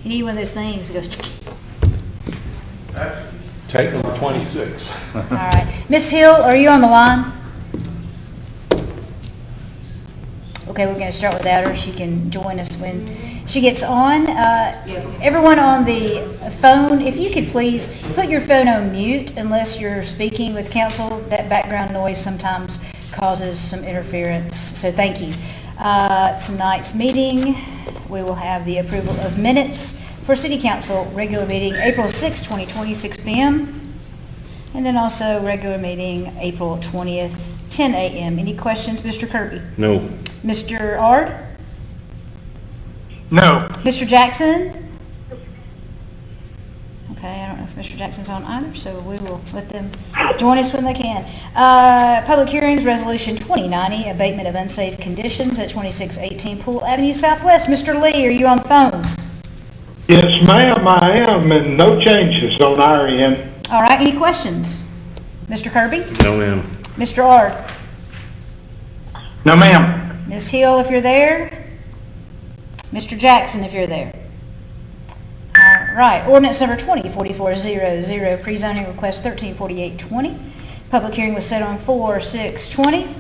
You need one of those things that goes. Take number 26. All right. Ms. Hill, are you on the line? Okay, we're going to start without her. She can join us when she gets on. Everyone on the phone, if you could please put your phone on mute unless you're speaking with council. That background noise sometimes causes some interference, so thank you. Tonight's meeting, we will have the approval of minutes for City Council regular meeting April 6, 2020, 6 p.m. And then also regular meeting April 20th, 10 a.m. Any questions, Mr. Kirby? No. Mr. Ard? No. Mr. Jackson? Okay, I don't know if Mr. Jackson's on either, so we will let them join us when they can. Public hearings, Resolution 2090, abatement of unsafe conditions at 2618 Pool Avenue Southwest. Mr. Lee, are you on the phone? Yes, ma'am, I am, and no changes on our end. All right, any questions? Mr. Kirby? No, ma'am. Mr. Ard? No, ma'am. Ms. Hill, if you're there? Mr. Jackson, if you're there? All right, ordinance number 204400, pre-zoning request 134820. Public hearing was set on 4/6/20.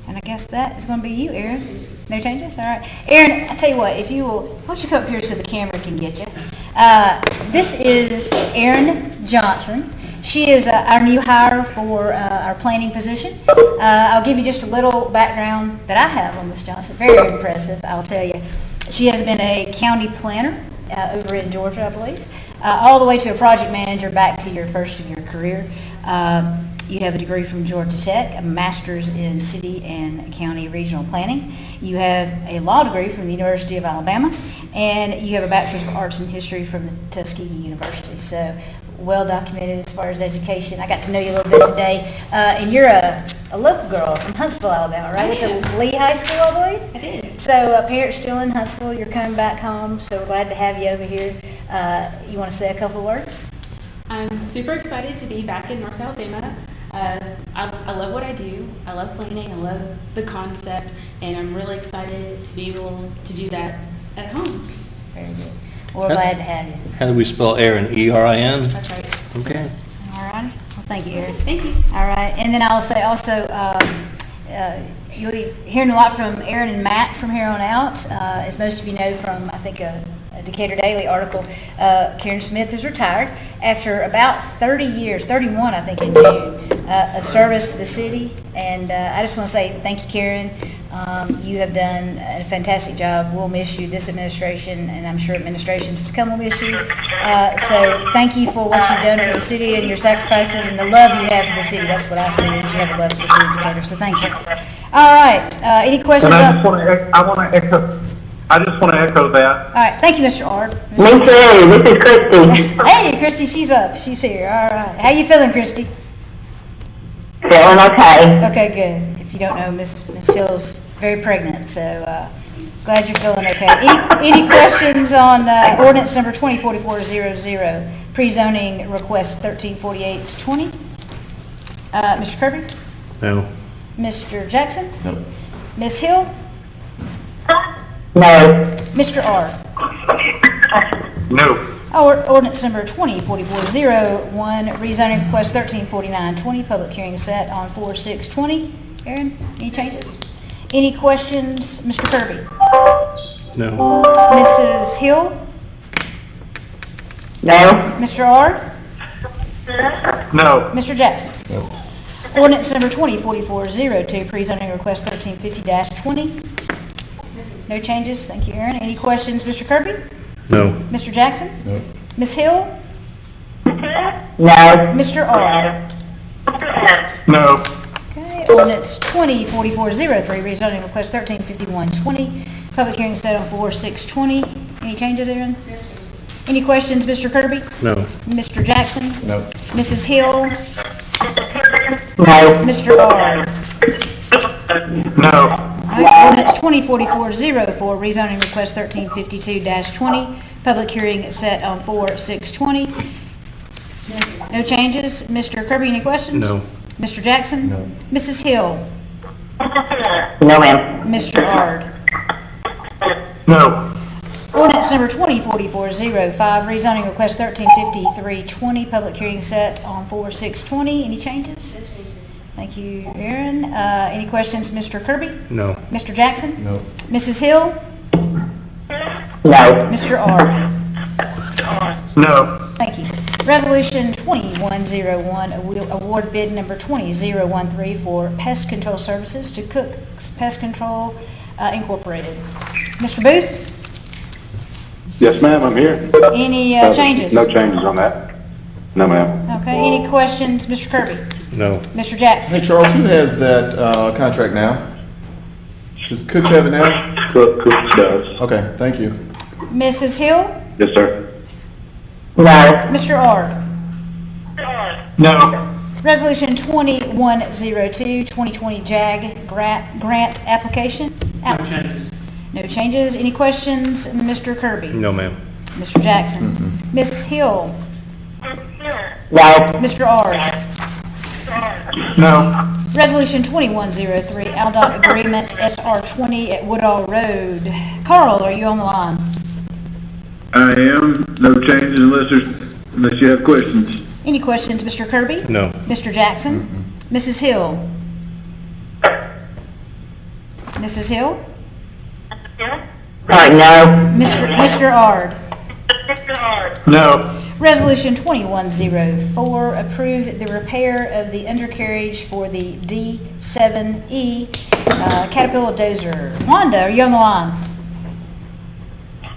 And I guess that is going to be you, Aaron. No changes? All right. Aaron, I tell you what, if you will, why don't you come up here so the camera can get you. This is Erin Johnson. She is our new hire for our planning position. I'll give you just a little background that I have on Ms. Johnson. Very impressive, I'll tell you. She has been a county planner over in Georgia, I believe, all the way to a project manager back to your first of your career. You have a degree from Georgia Tech, a master's in city and county regional planning. You have a law degree from the University of Alabama, and you have a bachelor's of arts in history from the Tuskegee University. So well documented as far as education. I got to know you a little bit today. And you're a local girl from Huntsville, Alabama, right? Went to Lee High School, I believe? I did. So parents still in Huntsville. You're coming back home, so we're glad to have you over here. You want to say a couple of words? I'm super excited to be back in North Alabama. I love what I do. I love planning. I love the concept, and I'm really excited to be able to do that at home. Very good. We're glad to have you. How do we spell Erin? E-R-I-N? That's right. Okay. All righty. Well, thank you, Eric. Thank you. All right. And then I'll say also, you'll be hearing a lot from Aaron and Matt from here on out. As most of you know from, I think, a Decatur Daily article, Karen Smith is retired after about 30 years, 31 I think in June, of service to the city. And I just want to say thank you, Karen. You have done a fantastic job. We'll miss you, this administration, and I'm sure administrations to come will miss you. So thank you for what you've done for the city and your sacrifices and the love you have for the city. That's what I see, is you have a love for the city of Decatur. So thank you. All right. Any questions? And I just want to echo that. All right. Thank you, Mr. Ard. Me too. This is Christy. Hey, Christy, she's up. She's here. All right. How you feeling, Christy? Feeling okay. Okay, good. If you don't know, Miss Hill's very pregnant, so glad you're feeling okay. Any questions on ordinance number 204400, pre-zoning request 134820? Mr. Kirby? No. Mr. Jackson? No. Ms. Hill? No. Mr. R? No. Ordinance number 204401, rezoning request 134920, public hearing set on 4/6/20. Aaron, any changes? Any questions? Mr. Kirby? No. Mrs. Hill? No. Mr. R? No. Mr. Jackson? No. Ordinance number 204402, pre-zoning request 1350-20. No changes. Thank you, Aaron. Any questions, Mr. Kirby? No. Mr. Jackson? No. Ms. Hill? No. Mr. R? No. Okay, ordinance 204403, rezoning request 135120, public hearing set on 4/6/20. Any changes, Aaron? Any questions, Mr. Kirby? No. Mr. Jackson? No. Mrs. Hill? No. Mr. R? No. All right, ordinance 204404, rezoning request 1352-20, public hearing set on 4/6/20. No changes. Mr. Kirby, any questions? No. Mr. Jackson? No. Mrs. Hill? No, ma'am. Mr. Ard? No. Ordinance number 2044-05, rezoning request 1353-20, public hearing set on 4/6/20. Any changes? Thank you, Aaron. Any questions, Mr. Kirby? No. Mr. Jackson? No. Mrs. Hill? No. Mr. R? No. Thank you. Resolution 2101, award bid number 20013 for pest control services to Cook's Pest Control Incorporated. Mr. Booth? Yes, ma'am, I'm here. Any changes? No changes on that. No, ma'am. Okay, any questions, Mr. Kirby? No. Mr. Jackson? Hey, Charles, who has that contract now? Does Cook have it now? Cook does. Okay, thank you. Mrs. Hill? Yes, sir. No. Mr. R? No. Resolution 2102, 2020 Jag Grant Application. No changes. No changes. Any questions, Mr. Kirby? No, ma'am. Mr. Jackson? Ms. Hill? No. Mr. R? No. Resolution 2103, ALDOT Agreement SR 20 at Woodall Road. Carl, are you on the line? I am. No changes unless you have questions. Any questions, Mr. Kirby? No. Mr. Jackson? Mrs. Hill? Mrs. Hill? No. Mr. Ard? No. Resolution 2104, approve the repair of the undercarriage for the D7E Caterpillar dozer. Wanda, are you on the line?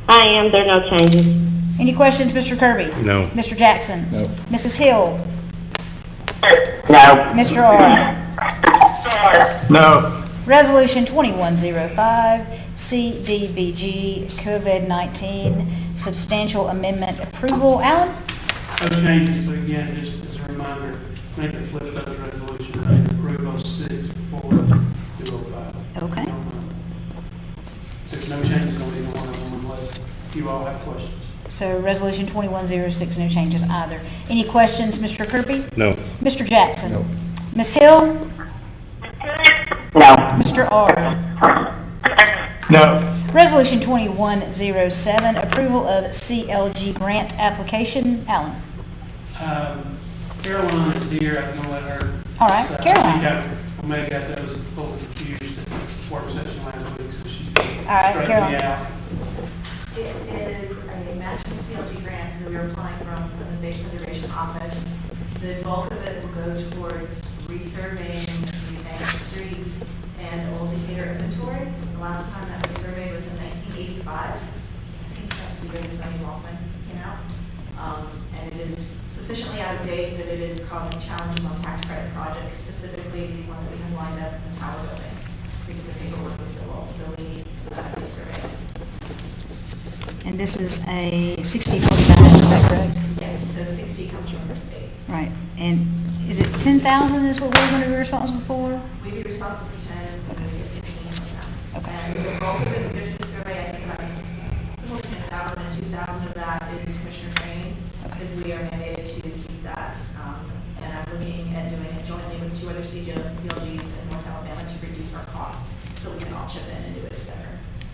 I am. There are no changes. Any questions, Mr. Kirby? No. Mr. Jackson? No. Mrs. Hill? No. Mr. R? No. Resolution 2105, CDBG COVID-19 substantial amendment approval. Alan? No changes, but again, just as a reminder, I need to flip those resolutions, I need to approve 06 before we do 05. Okay. There's no changes on either one of them unless you all have questions. So Resolution 2106, no changes either. Any questions, Mr. Kirby? No. Mr. Jackson? No. Ms. Hill? No. Mr. R? No. Resolution 2107, approval of CLG grant application. Alan? Caroline is here, I was gonna let her. All right, Caroline. I may have got those a little confused at the work session last week, so she's right, straightened me Caroline. out. It is a matching CLG grant that we are applying from the State Preservation Office. The bulk of it will go towards resurveying the Bank Street and Old Decatur inventory. The last time that was surveyed was in 1985. I think that's the year the Sonny Walkman came out. And it is sufficiently out of date that it is causing challenges on tax credit projects, specifically the one that we have lined up in the Tower Building, because the paperwork was so old, so we need that resurvey. And this is a 60/40 balance, is that correct? Yes, so 60 comes from the state. Right. And is it 10,000 is what we're going to be responsible for? We'd be responsible for 10, and we get 15 from them. Okay. And the bulk of it, we go to the survey, I think about somewhere between 1,000 and 2,000 of that is commissioner training, because we are mandated to keep that. And I'm looking at doing it jointly with two other CLGs in North Alabama to reduce our costs, so we can all chip in and do it together.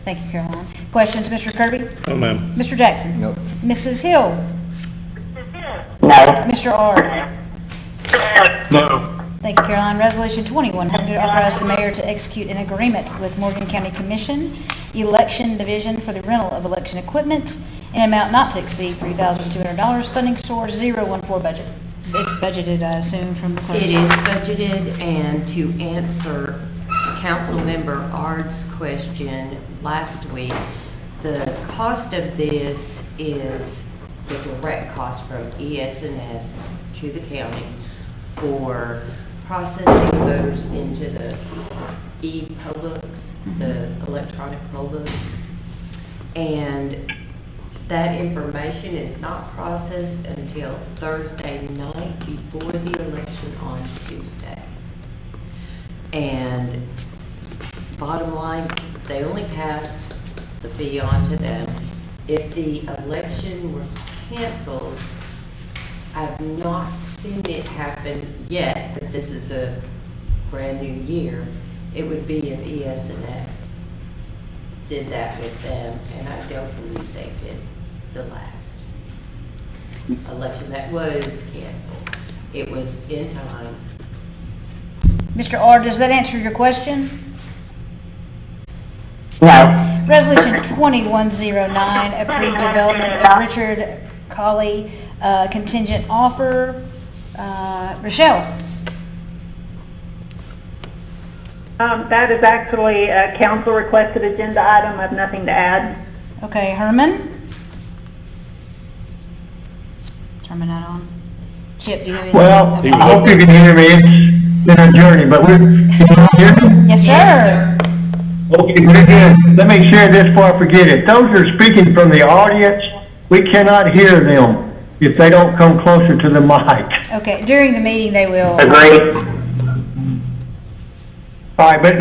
Thank you, Caroline. Questions, Mr. Kirby? No, ma'am. Mr. Jackson? Nope. Mrs. Hill? No. Mr. R? No. Thank you, Caroline. Resolution 2100, authorize the mayor to execute an agreement with Morgan County Commission Election Division for the rental of election equipment in an amount not to exceed $3,200, funding source 014 budget. It's budgeted, I assume, from the clerk. It is budgeted, and to answer Councilmember Ard's question last week, the cost of this is the direct cost from ES&S to the county for processing voters into the e-poll books, the electronic poll books. And that information is not processed until Thursday night before the election on Tuesday. And bottom line, they only pass the fee on to them. If the election were canceled, I've not seen it happen yet, but this is a brand new year, it would be an ES&X. did that with them, and I don't believe they did the last election that was canceled. It was in time. Mr. Ard, does that answer your question? No. Resolution 2109, approved development of Richard Colley contingent offer. Rochelle? That is actually a council requested agenda item. I have nothing to add. Okay, Herman? Turn my not on. Chip, do you have anything? Well, Okay. I hope you can hear me. It's been a journey, but can you hear me? Yes, sir. Okay, very good. Let me share this before I forget it. Those who are speaking from the audience, we cannot hear them if they don't come closer to the mic. Okay, during the meeting, they will. Agree. All right, but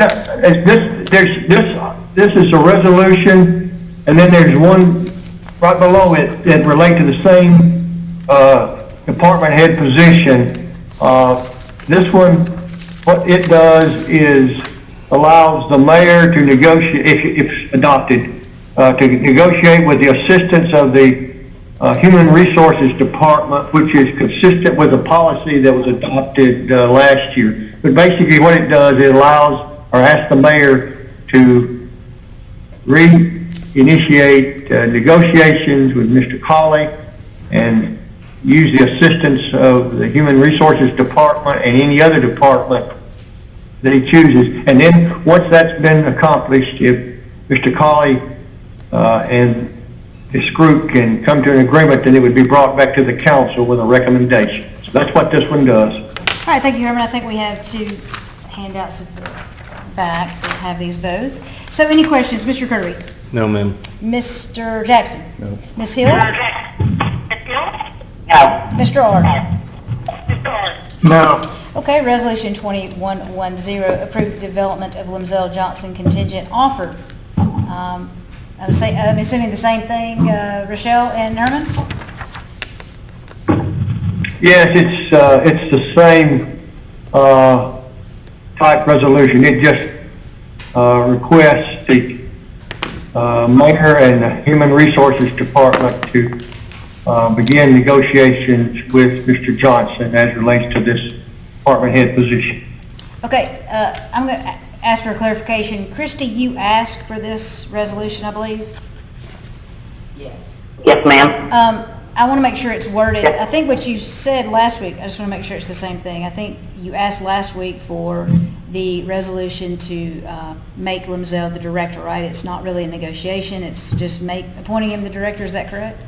this is a resolution, and then there's one right below it that relate to the same department head position. This one, what it does is allows the mayor to negotiate, if adopted, to negotiate with the assistance of the Human Resources Department, which is consistent with the policy that was adopted last year. But basically what it does, it allows or asks the mayor to reinitiate negotiations with Mr. Colley and use the assistance of the Human Resources Department and any other department that he chooses. And then once that's been accomplished, if Mr. Colley and his group can come to an agreement, then it would be brought back to the council with a recommendation. So that's what this one does. All right, thank you, Herman. I think we have two handouts at the back that have these both. So any questions? Mr. Curry? No, ma'am. Mr. Jackson? No. Ms. Hill? No. Mr. Ard? No. Okay, resolution 2110, approved development of Limzell Johnson contingent offer. I'm assuming the same thing, Rochelle and Herman? Yes, it's the same type resolution. It just requests the mayor and the Human Resources Department to begin negotiations with Mr. Johnson as relates to this department head position. Okay, I'm going to ask for a clarification. Christie, you asked for this resolution, I believe? Yes. Yes, ma'am. I want to make sure it's worded. I think what you said last week, I just want to make sure it's the same thing. I think you asked last week for the resolution to make Limzell the director, right? It's not really a negotiation, it's just appointing him the director, is that correct?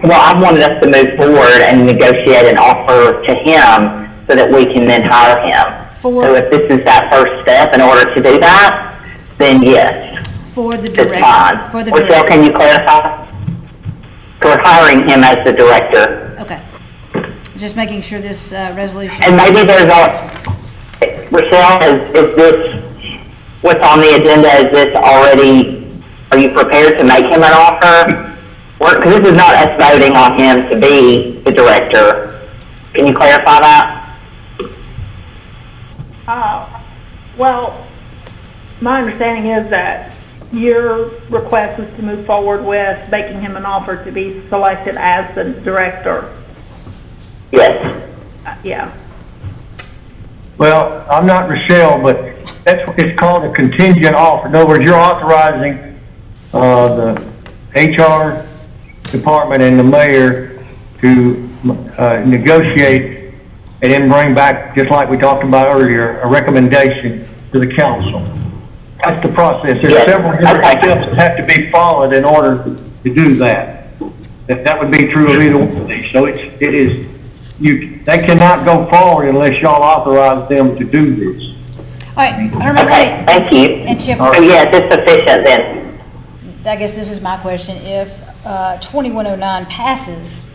Well, I wanted us to move forward and negotiate an offer to him so that we can then hire him. So if this is that first step in order to do that, then yes. For the It's director. fine. For the Rochelle, director. can you clarify? For hiring him as the director. Okay. Just making sure this resolution. And maybe there's Rochelle, is this, what's on the agenda, is this already, are you prepared to make him an offer? Because this is not us voting on him to be the director. Can you clarify that? Well, my understanding is that your request is to move forward with making him an offer to be selected as the director. Yes. Yeah. Well, I'm not Rochelle, but it's called a contingent offer. In other words, you're authorizing the HR department and the mayor to negotiate and then bring back, just like we talked about earlier, a recommendation to the council. That's the process. There's Yes. several different Okay. steps that have to be followed in order to do that. That would be true of either one of these. So they cannot go forward unless y'all authorize them to do this. All right, Herman, Okay, thank you. and Chip, So yes, it's sufficient then. I guess this is my question. If 2109 passes.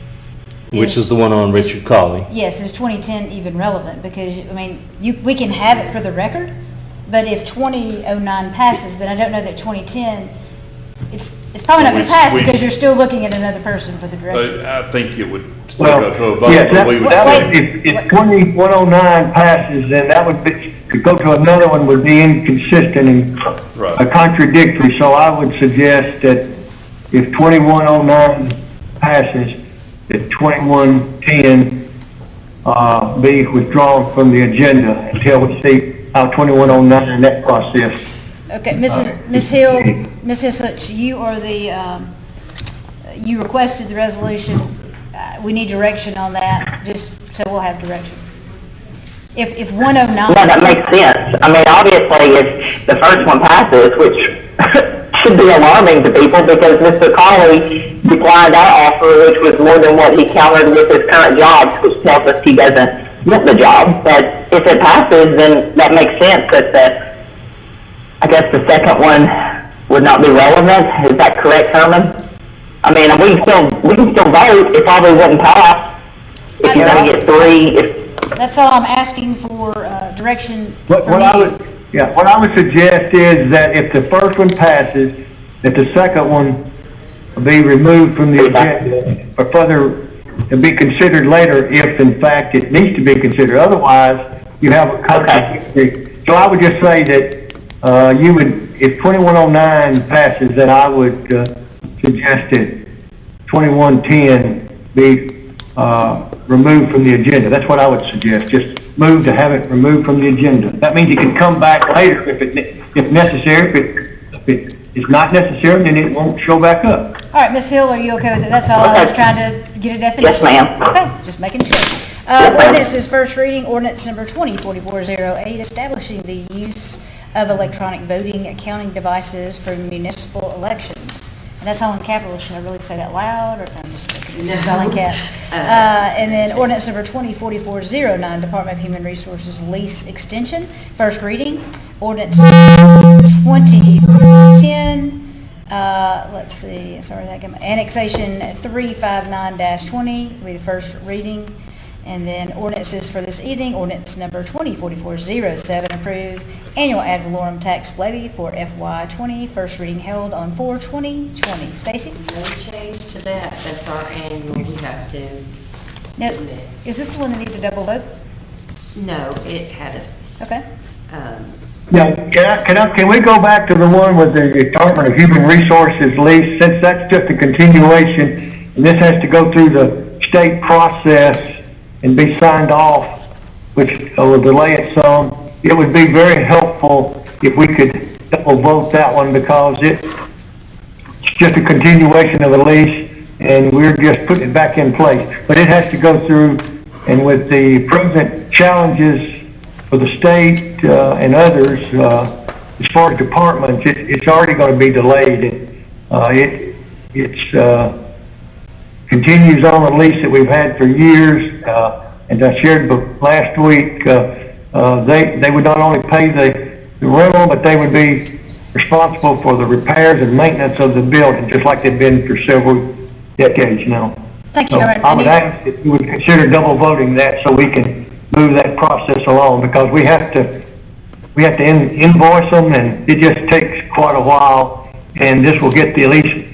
Which is the one on Richard Colley? Yes, is 2010 even relevant? Because, I mean, we can have it for the record, but if 2009 passes, then I don't know that 2010, it's probably not going to pass because you're still looking at another person for the director. I think it would still Well, go to a vote, yes, but we would. if 2109 passes, then that would be, to go to another one would be inconsistent and contradictory, so I would suggest that if 2109 passes, that 2110 be withdrawn from the agenda until we see how 2109 in that process. Okay, Ms. Hill, Ms. Hisuch, you are the, you requested the resolution. We need direction on that, just so we'll have direction. If 109... No, that makes sense. I mean, obviously, if the first one passes, which should be alarming to people because Mr. Colley declined our offer, which was more than what he countered with his current job, which tells us he doesn't want the job. But if it passes, then that makes sense that I guess the second one would not be relevant. Is that correct, Herman? I mean, we can still vote. It probably wouldn't pass if you're going to get 3. That's all I'm asking for, direction from What I would suggest is that if the first one passes, that the second one be removed from the agenda for further to be considered later if in fact it needs to be considered. Otherwise, you have a contradictory. So I would just say that you would, if 2109 passes, then I would suggest that 2110 be removed from the agenda. That's what I would suggest. Just move to have it removed from the agenda. That means you can come back later if necessary. If it is not necessary, then it won't show back up. All right, Ms. Hill, are you okay with it? That's all I was trying to get a definition. Yes, ma'am. Okay, just making sure. Ordinance is first reading, ordinance number 204408, establishing the use of electronic voting counting devices for municipal elections. And that's all in capitals. Should I really say that loud, or can I just this is all in caps? And then ordinance number 204409, Department of Human Resources lease extension, first reading. Ordinance 2010, let's see, sorry, that got my annexation 359-20 will be the first reading. And then ordinances for this evening, ordinance number 204407, approve annual ad valorem tax levy for FY20, first reading held on 4/20/20. Stacy? No change to that. That's our annual. We have to Now, submit. is this the one that needs a double vote? No, it had a, Okay. Yeah, can we go back to the one with the Department of Human Resources lease, since that's just a continuation, and this has to go through the state process and be signed off, which will delay it some. It would be very helpful if we could double vote that one because it's just a continuation of the lease and we're just putting it back in place. But it has to go through, and with the present challenges for the state and others, as far as departments, it's already going to be delayed. It's continues on a lease that we've had for years. As I shared last week, they would not only pay the rental, but they would be responsible for the repairs and maintenance of the building, just like they've been for several decades now. Thank you. So I would ask if you would consider double voting that so we can move that process along, because we have to invoice them, and it just takes quite a while, and this will get the lease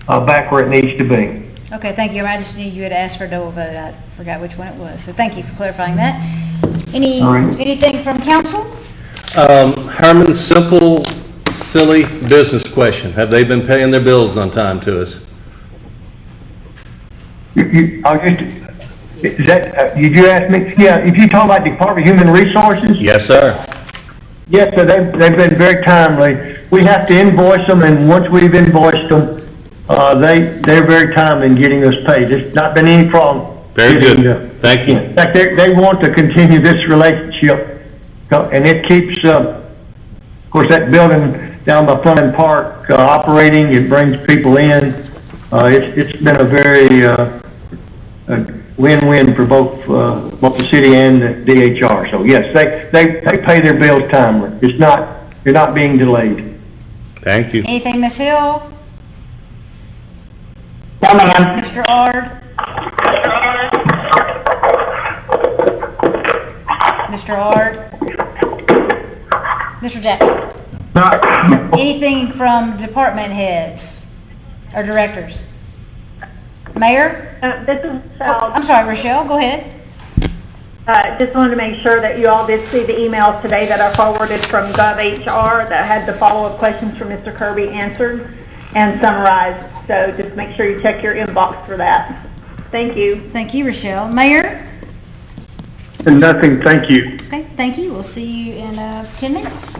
back where it needs to be. Okay, thank you. I just knew you had asked for a double vote. I forgot which one it was. So thank you for clarifying that. Anything from council? Herman, simple, silly business question. Have they been paying their bills on time to us? Did you ask me? Yeah, if you talk about Department of Human Resources? Yes, sir. Yes, sir, they've been very timely. We have to invoice them, and once we've invoiced them, they're very timely in getting us paid. There's not been any problem. Very good. Thank you. In fact, they want to continue this relationship, and it keeps, of course, that building down by Fleming Park operating. It brings people in. It's been a very win-win for both the city and the DHR. So yes, they pay their bills timely. You're not being delayed. Thank you. Anything, Ms. Hill? No, ma'am. Mr. Ard? Mr. Ard? Mr. Jackson? Anything from department heads or directors? Mayor? This is Oh, I'm sorry, Rochelle, go ahead. Just wanted to make sure that you all did see the emails today that I forwarded from GovHR that had the follow-up questions from Mr. Kirby answered and summarized. So just make sure you check your inbox for that. Thank you. Thank you, Rochelle. Mayor? And nothing, thank you. Okay, thank you. We'll see you in 10 minutes.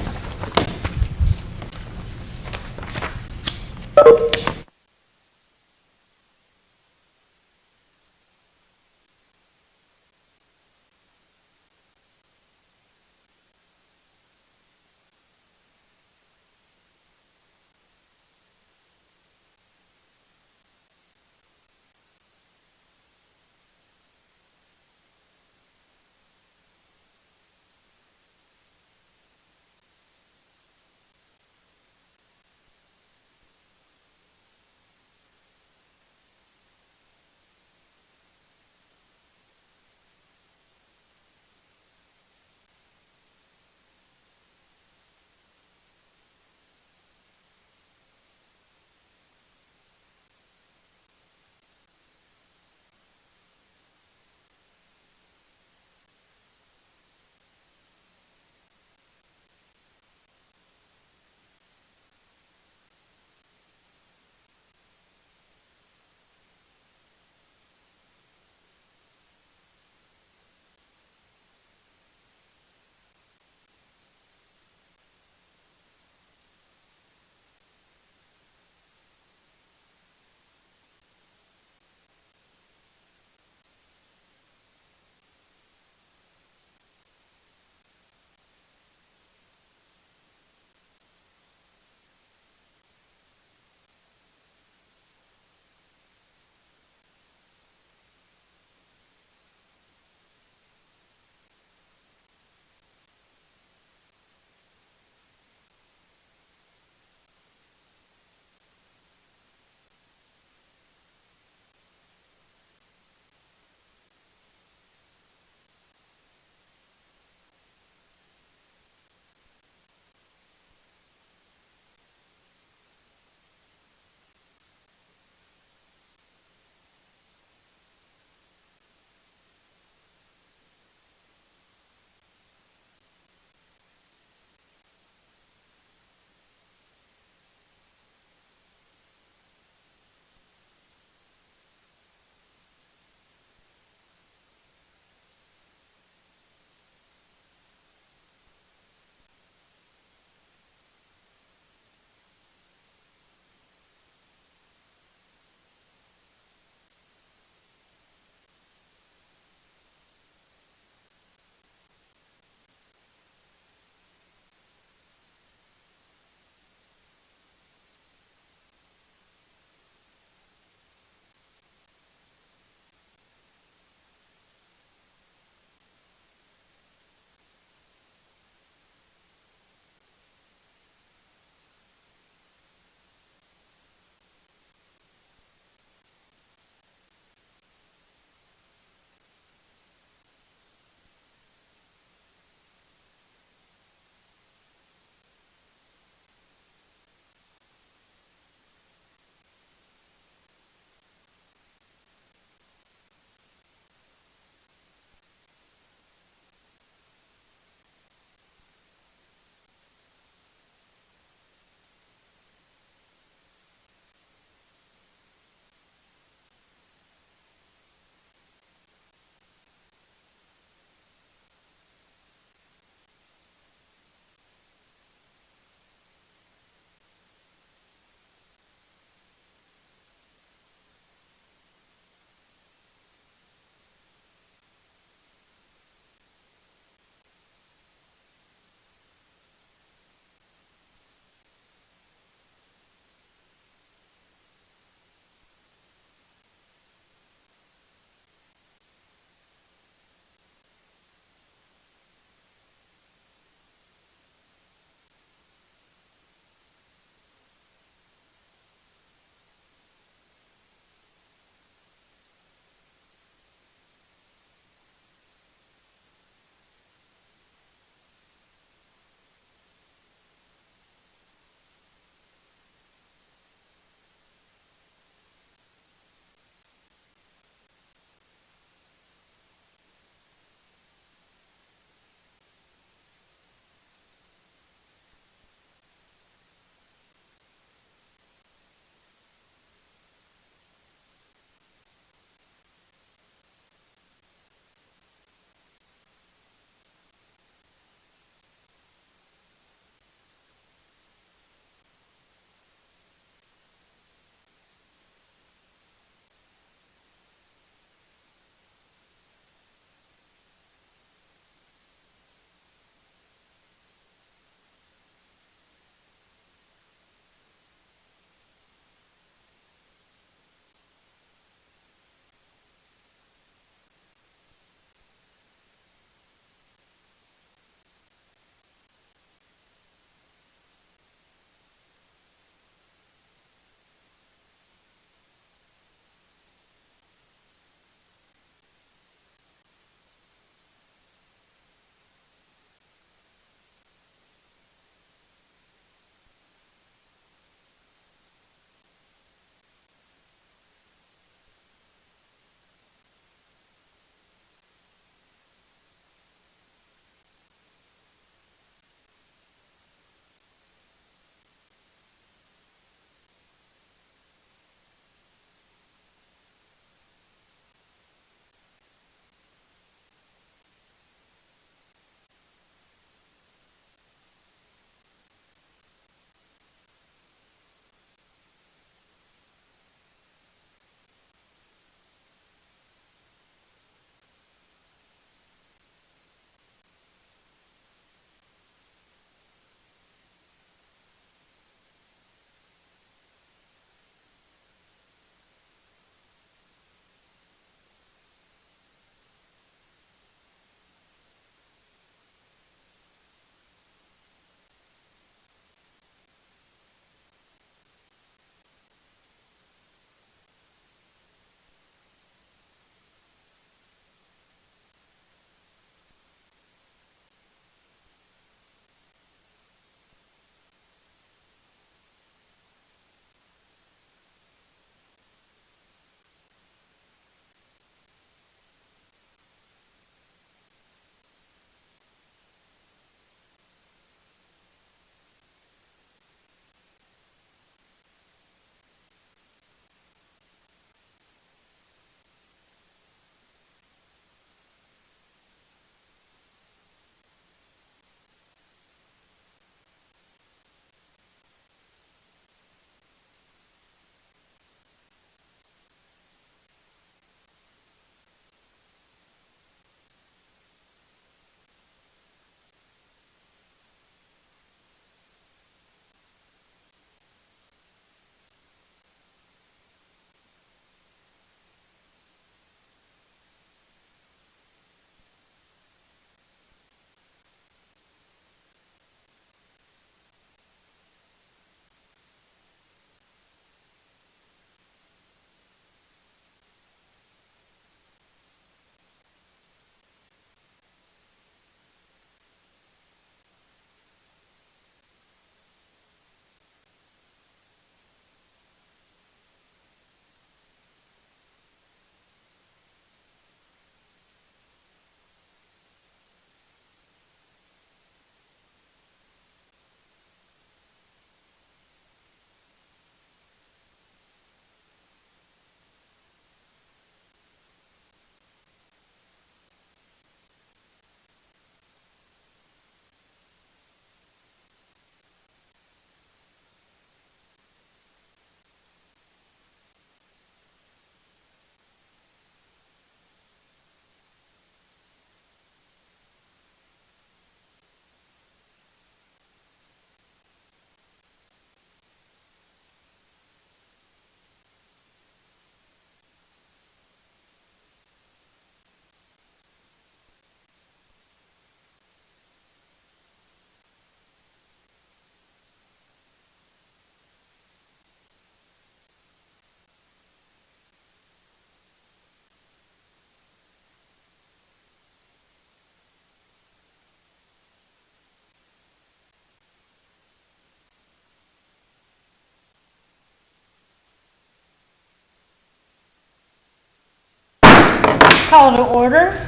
Call to order.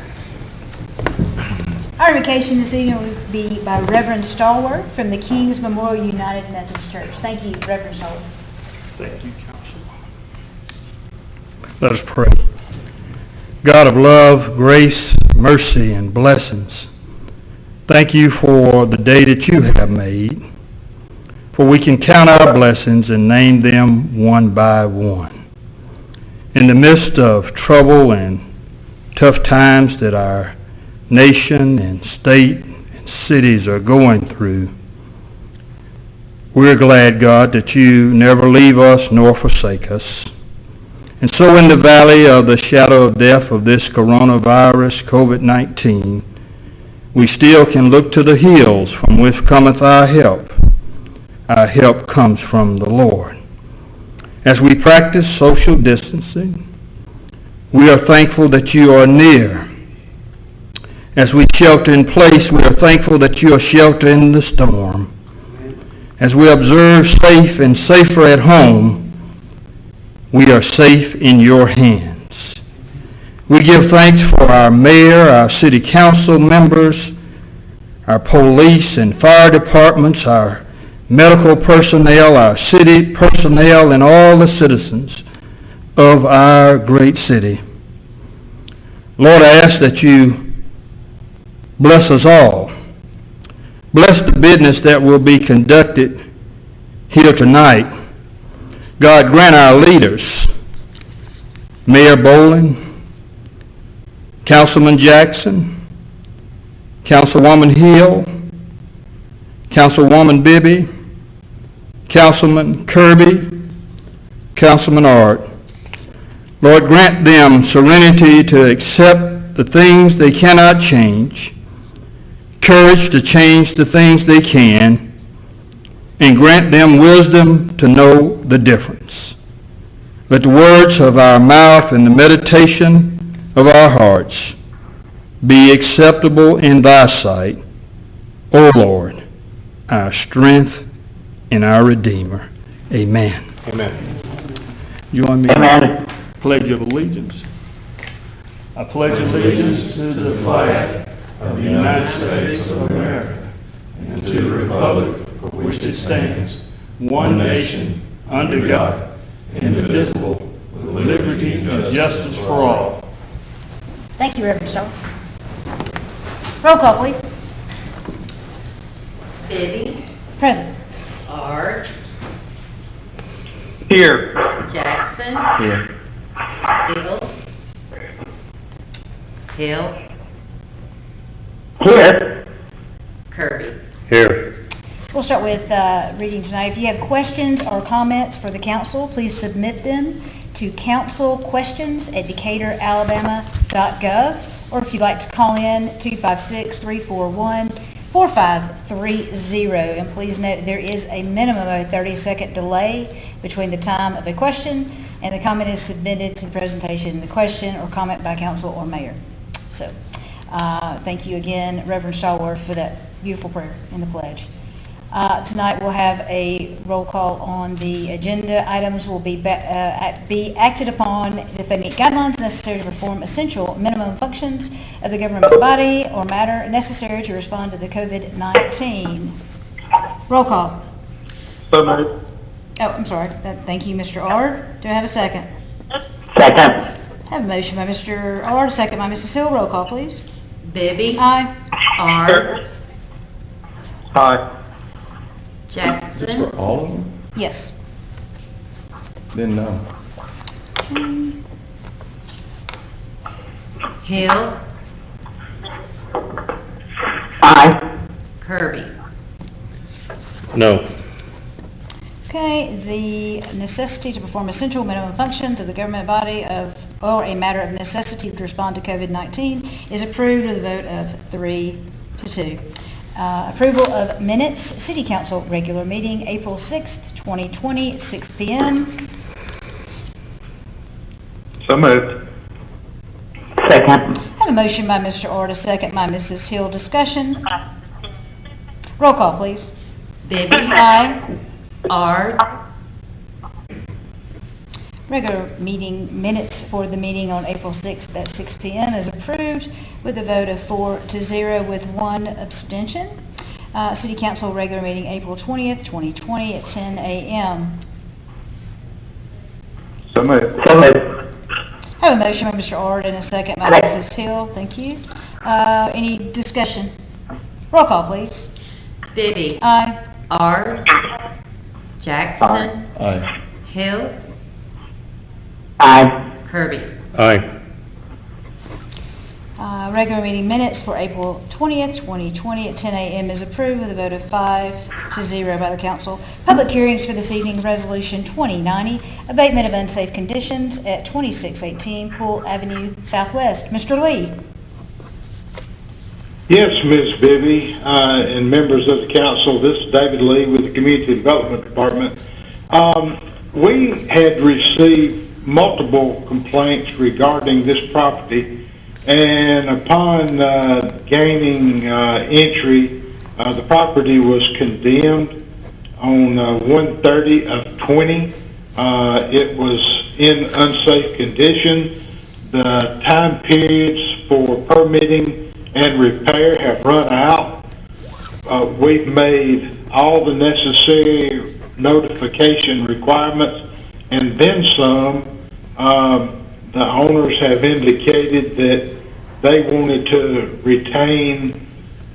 Our invocation this evening will be by Reverend Stallworth from the King's Memorial United Methodist Church. Thank you, Reverend Stallworth. Thank you, Councilwoman. Let us pray. God of love, grace, mercy, and blessings, thank you for the day that you have made, for we can count our blessings and name them one by one. In the midst of trouble and tough times that our nation and state and cities are going through, we're glad, God, that you never leave us nor forsake us. And so in the valley of the shadow of death of this coronavirus, COVID-19, we still can look to the hills from which cometh our help. Our help comes from the Lord. As we practice social distancing, we are thankful that you are near. As we shelter in place, we are thankful that you are sheltering in the storm. As we observe safe and safer at home, we are safe in your hands. We give thanks for our mayor, our city council members, our police and fire departments, our medical personnel, our city personnel, and all the citizens of our great city. Lord, I ask that you bless us all. Bless the business that will be conducted here tonight. God, grant our leaders, Mayor Bowling, Councilman Jackson, Councilwoman Hill, Councilwoman Bibby, Councilman Kirby, Councilman Art. Lord, grant them serenity to accept the things they cannot change, courage to change the things they can, and grant them wisdom to know the difference. Let the words of our mouth and the meditation of our hearts be acceptable in thy sight, O Lord, our strength and our Redeemer. Amen. Amen. Join me in Amen. the Pledge of Allegiance. I pledge allegiance to the flag of the United States of America and to the republic for which it stands, one nation, under God, indivisible, with liberty and justice for all. Thank you, Reverend Stallworth. Roll call, please. Bibby, Present. Art, Here. Jackson, Here. Hill, Here. Kirby. Here. We'll start with reading tonight. If you have questions or comments for the council, please submit them to councilquestions@decaturalabama.gov, or if you'd like to call in, 256-341-4530. And please note there is a minimum of a 30-second delay between the time of a question and the comment is submitted to the presentation, the question or comment by council or mayor. So thank you again, Reverend Stallworth, for that beautiful prayer in the pledge. Tonight we'll have a roll call on the agenda. Items will be acted upon if they meet guidelines necessary to perform essential minimum functions of the government body or matter necessary to respond to the COVID-19. Roll call. So moved. Oh, I'm sorry. Thank you, Mr. Ard. Do I have a second? Second. I have a motion by Mr. Ard, a second by Mrs. Hill. Roll call, please. Bibby, Aye. Art, Aye. Is this Jackson, for all of them? Yes. Then no. Hill, Aye. Kirby. No. Okay, the necessity to perform essential minimum functions of the government body or a matter of necessity to respond to COVID-19 is approved with a vote of 3-2. Approval of minutes, City Council regular meeting, April 6th, 2020, 6 p.m. So moved. Second. I have a motion by Mr. Ard, a second by Mrs. Hill. Discussion. Roll call, please. Bibby, Aye. Art, Regular meeting minutes for the meeting on April 6th at 6 p.m. is approved with a vote of 4-0 with 1 abstention. City Council regular meeting April 20th, 2020 at 10 a.m. So moved. I have a motion by Mr. Ard and a second by Mrs. Hill. Thank you. Any discussion? Roll call, please. Bibby. Aye. Ard. Jackson. Aye. Hill. Aye. Kirby. Aye. Regular meeting minutes for April 20th, 2020 at 10 a.m. is approved with a vote of 5-0 by the council. Public hearings for this evening, Resolution 2090, abatement of unsafe conditions at 2618 Poole Avenue Southwest. Mr. Lee. Yes, Ms. Bibby, and members of the council, this is David Lee with the Community Development Department. We had received multiple complaints regarding this property, and upon gaining entry, the property was condemned on 1/30 of 20. It was in unsafe condition. The time periods for permitting and repair have run out. We've made all the necessary notification requirements and then some. The owners have indicated that they wanted to retain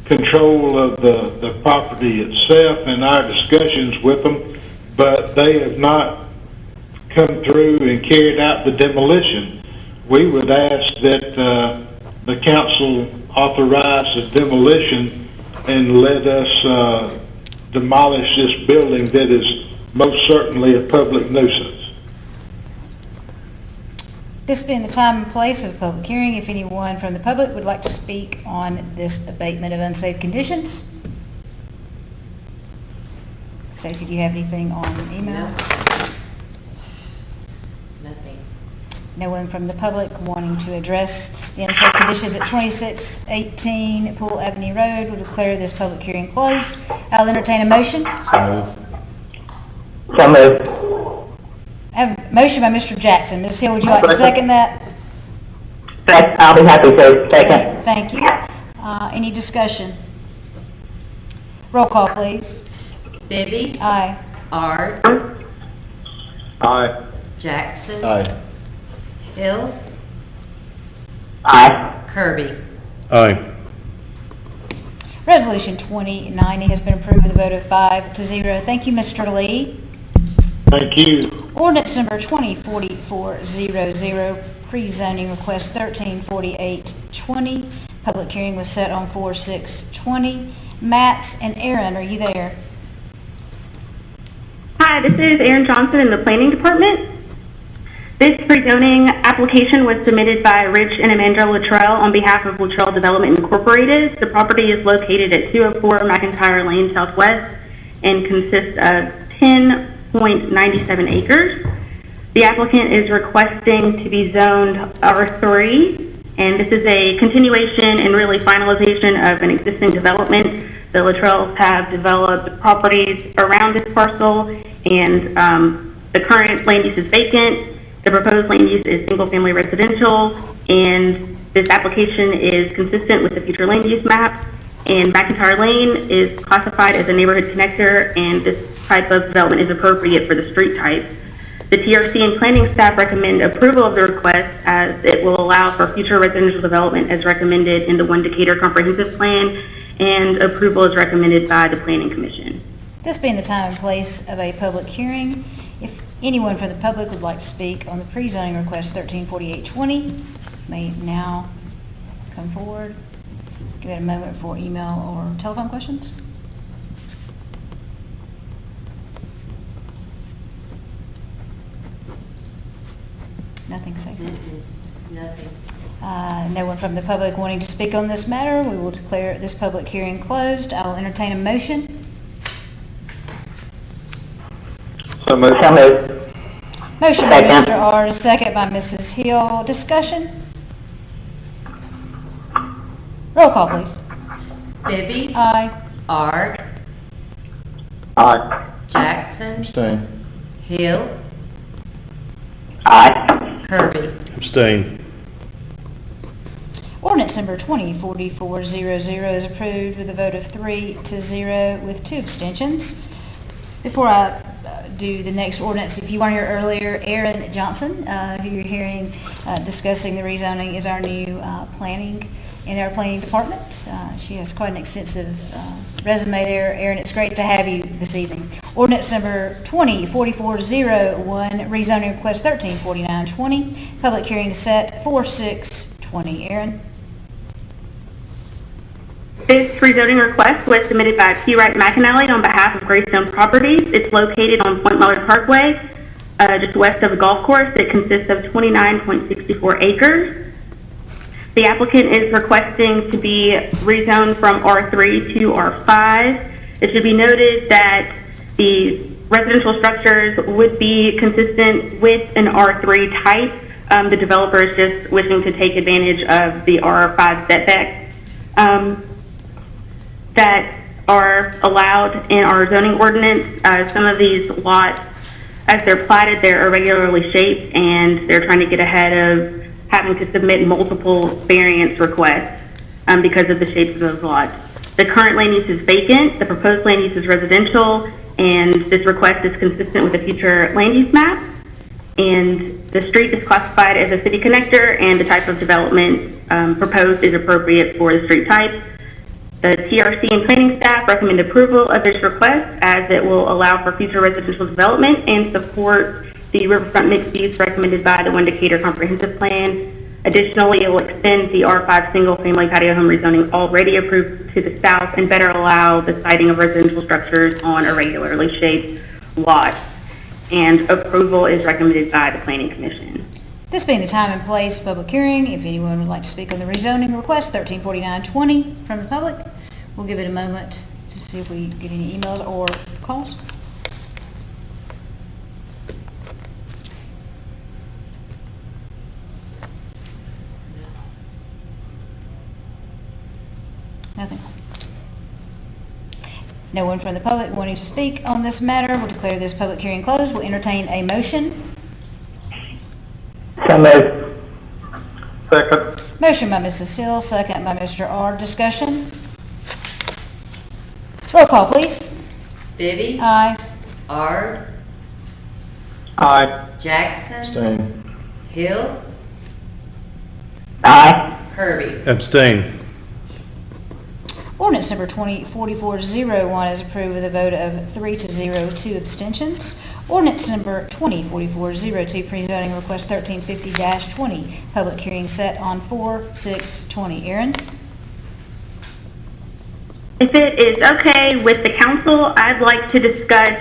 control of the property itself in our discussions with them, but they have not come through and carried out the demolition. We would ask that the council authorize the demolition and let us demolish this building that is most certainly a public nuisance. This being the time and place of a public hearing, if anyone from the public would like to speak on this abatement of unsafe conditions. Stacy, do you have anything on email? Nothing. No one from the public wanting to address the unsafe conditions at 2618 Poole Avenue Road will declare this public hearing closed. I'll entertain a motion. So moved. I have a motion by Mr. Jackson. Ms. Hill, would you like to second that? I'll be happy to. Second. Thank you. Any discussion? Roll call, please. Bibby. Aye. Ard. Aye. Jackson. Aye. Hill. Aye. Kirby. Aye. Resolution 2090 has been approved with a vote of 5-0. Thank you, Mr. Lee. Thank you. Ordinance number 204400, pre-zoning request 134820. Public hearing was set on 4/6/20. Matt and Aaron, are you there? Hi, this is Aaron Johnson in the Planning Department. This pre-zoning application was submitted by Rich and Amanda Luttrell on behalf of Luttrell Development Incorporated. The property is located at 204 McIntyre Lane Southwest and consists of 10.97 acres. The applicant is requesting to be zoned R3, and this is a continuation and really finalization of an existing development. The Luttrells have developed properties around this parcel, and the current land use is vacant. The proposed land use is single-family residential, and this application is consistent with the future land use map. And McIntyre Lane is classified as a neighborhood connector, and this type of development is appropriate for the street type. The TRC and planning staff recommend approval of the request as it will allow for future residential development as recommended in the One Decatur Comprehensive Plan, and approval is recommended by the Planning Commission. This being the time and place of a public hearing, if anyone from the public would like to speak on the pre-zoning request 134820, may now come forward. Give it a moment for email or telephone questions. Nothing, Stacey? Nothing. No one from the public wanting to speak on this matter. We will declare this public hearing closed. I will entertain a motion. So moved. So moved. Motion by Second. Mr. Ard, a second by Mrs. Hill. Discussion? Roll call, please. Bibby. Aye. Ard. Aye. Jackson. Abstain. Hill. Aye. Kirby. Abstain. Ordinance number 204400 is approved with a vote of 3-0 with 2 abstentions. Before I do the next ordinance, if you weren't here earlier, Erin Johnson, who you're hearing discussing the rezoning, is our new planning in our planning department. She has quite an extensive resume there. Erin, it's great to have you this evening. Ordinance number 204401, rezoning request 134920. Public hearing is set for 6/20. Erin? This rezoning request was submitted by P. Wright McAnally on behalf of Greystone Properties. It's located on Point Mallard Parkway, just west of the golf course. It consists of 29.64 acres. The applicant is requesting to be rezoned from R3 to R5. It should be noted that the residential structures would be consistent with an R3 type. The developer is just wishing to take advantage of the R5 setback that are allowed in our zoning ordinance. Some of these lots, as they're platted, they're irregularly shaped, and they're trying to get ahead of having to submit multiple variance requests because of the shapes of those lots. The current land use is vacant, the proposed land use is residential, and this request is consistent with the future land use map. And the street is classified as a city connector, and the type of development proposed is appropriate for the street type. The TRC and planning staff recommend approval of this request as it will allow for future residential development and support the riverfront mixed use recommended by the One Decatur Comprehensive Plan. Additionally, it will extend the R5 single-family patio home rezoning already approved to the south and better allow the siting of residential structures on irregularly shaped lots. And approval is recommended by the Planning Commission. This being the time and place of public hearing, if anyone would like to speak on the rezoning request 134920 from the public, we'll give it a moment to see if we get any emails or calls. Nothing. No one from the public wanting to speak on this matter. We'll declare this public hearing closed. We'll entertain a motion. So moved. Second. Motion by Mrs. Hill, second by Mr. R. Discussion. Roll call, please. Bibby. Aye. Ard. Aye. Jackson. Abstain. Hill. Aye. Kirby. Abstain. Ordinance number 204401 is approved with a vote of 3-0, 2 abstentions. Ordinance number 204402, pre-zoning request 1350-20. Public hearing set on 4/6/20. Erin? If it is okay with the council, I'd like to discuss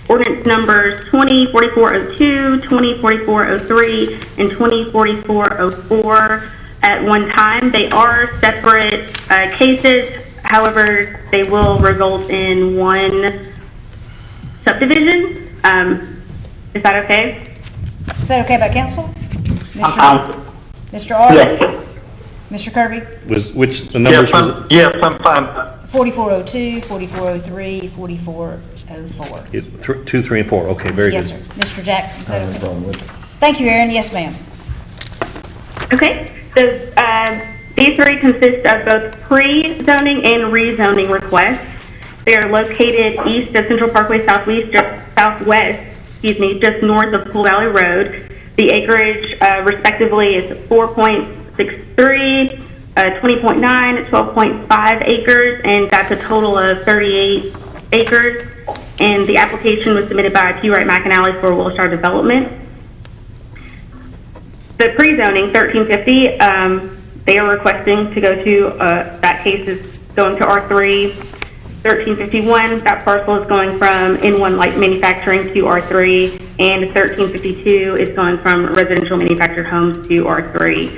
ordinance numbers 204402, 204403, and 204404 at one time. They are separate cases. However, they will result in one subdivision. Is that okay? Is that okay by council? Mr. R? Yes. Mr. Kirby? The numbers was it? Yes, I'm fine. 4402, 4403, 4404. 2, 3, and 4. Okay, very good. Yes, sir. Mr. Jackson, is that No okay? problem with it. Thank you, Erin. Yes, ma'am. Okay, so these three consist of both pre-zoning and rezoning requests. They are located east of Central Parkway Southwest, just north of Pool Valley Road. The acreage respectively is 4.63, 20.9, 12.5 acres, and that's a total of 38 acres. And the application was submitted by P. Wright McAnally for Wilshire Development. The pre-zoning 1350, they are requesting to go to, that case is going to R3. 1351, that parcel is going from N1 light manufacturing to R3, and 1352 is going from residential manufactured homes to R3.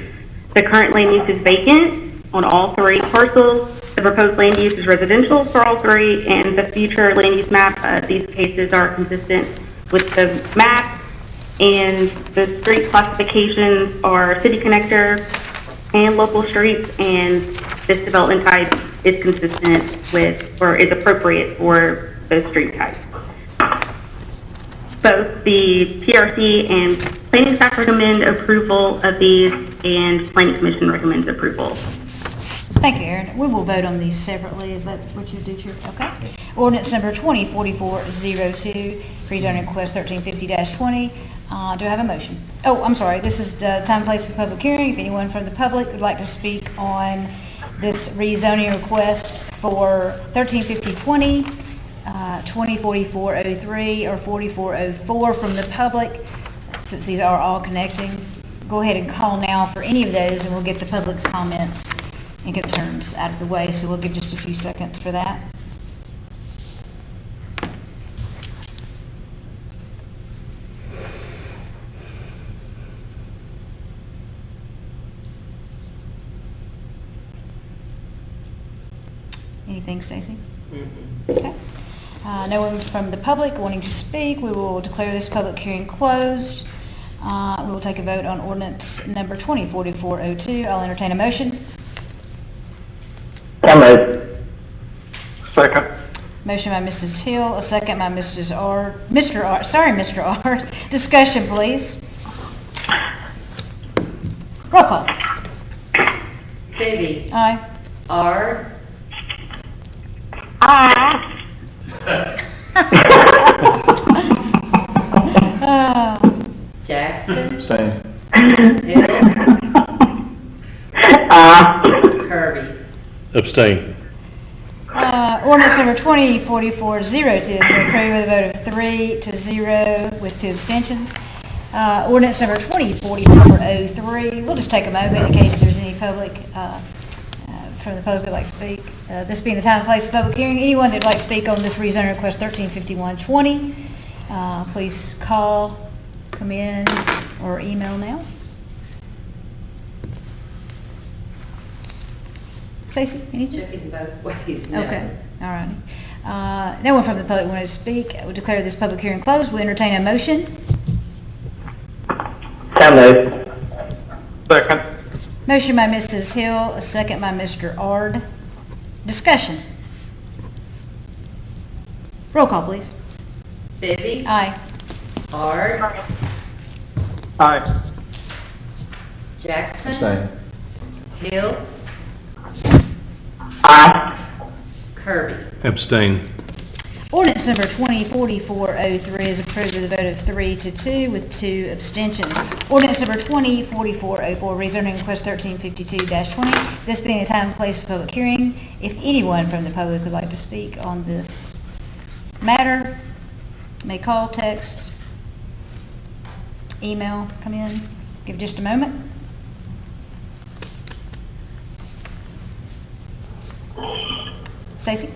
The current land use is vacant on all three parcels. The proposed land use is residential for all three, and the future land use map, these cases are consistent with the map, and the street classifications are city connector and local streets, and this development type is consistent with, or is appropriate for those street types. Both the TRC and Planning staff recommend approval of these, and Planning Commission recommends approval. Thank you, Aaron. We will vote on these separately. Is that what you do, Chair? Okay. Ordinance number 204402, pre-zoning request 1350-20. Do I have a motion? Oh, I'm sorry. This is the time and place for public hearing. If anyone from the public would like to speak on this rezoning request for 1350-20, 204403, or 4404 from the public, since these are all connecting, go ahead and call now for any of those, and we'll get the public's comments and concerns out of the way. So we'll give just a few seconds for that. Anything, Stacy? Okay. No one from the public wanting to speak. We will declare this public hearing closed. We will take a vote on ordinance number 204402. I'll entertain a motion. So moved. Second. Motion by Mrs. Hill, a second by Mr. Ard. Discussion, please. Roll call. Bibby. Aye. Ard. Jackson. Abstain. Hill. Kirby. Abstain. Ordinance number 204402 has been approved with a vote of 3-0 with 2 abstentions. Ordinance number 204403, we'll just take a moment in case there's any public from the public who'd like to speak. This being the time and place of public hearing, anyone that'd like to speak on this rezoning request 135120, please call, come in, or email now. Stacy, anything? Checking both ways, no. Okay, all righty. No one from the public wanted to speak. I would declare this public hearing closed. We entertain a motion. So moved. Second. Motion by Mrs. Hill, a second by Mr. Ard. Discussion. Roll call, please. Bibby. Aye. Ard. Aye. Jackson. Abstain. Hill. Aye. Kirby. Abstain. Ordinance number 204403 is approved with a vote of 3-2 with 2 abstentions. Ordinance number 204404, rezoning request 1352-20. This being the time and place for public hearing. If anyone from the public would like to speak on this matter, may call, text, email, come in. Give just a moment. Stacy?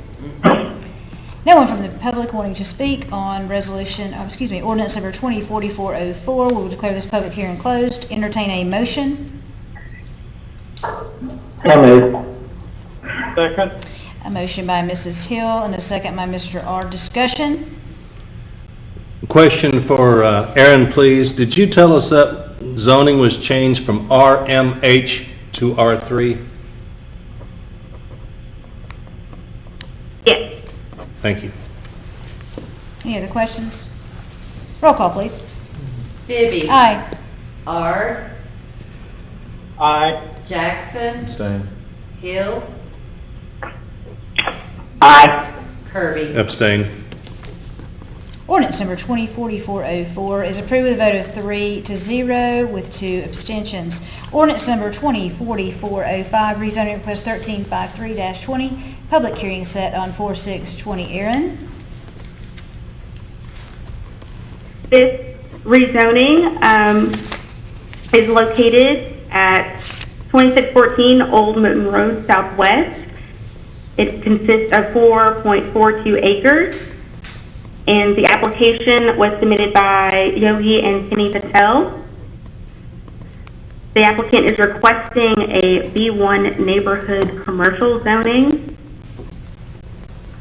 No one from the public wanting to speak on ordinance number 204404. We will declare this public hearing closed. Entertain a motion. So moved. Second. A motion by Mrs. Hill and a second by Mr. Ard. Discussion. Question for Aaron, please. Did you tell us that zoning was changed from RMH to R3? Yes. Thank you. Any other questions? Roll call, please. Bibby. Aye. Ard. Aye. Jackson. Abstain. Hill. Aye. Kirby. Abstain. Ordinance number 204404 is approved with a vote of 3-0 with 2 abstentions. Ordinance number 204405, rezoning request 1353-20. Public hearing set on 4/6/20. Aaron? This rezoning is located at 2614 Old Mountain Road Southwest. It consists of 4.42 acres, and the application was submitted by Yogi and Penny Patel. The applicant is requesting a B1 neighborhood commercial zoning.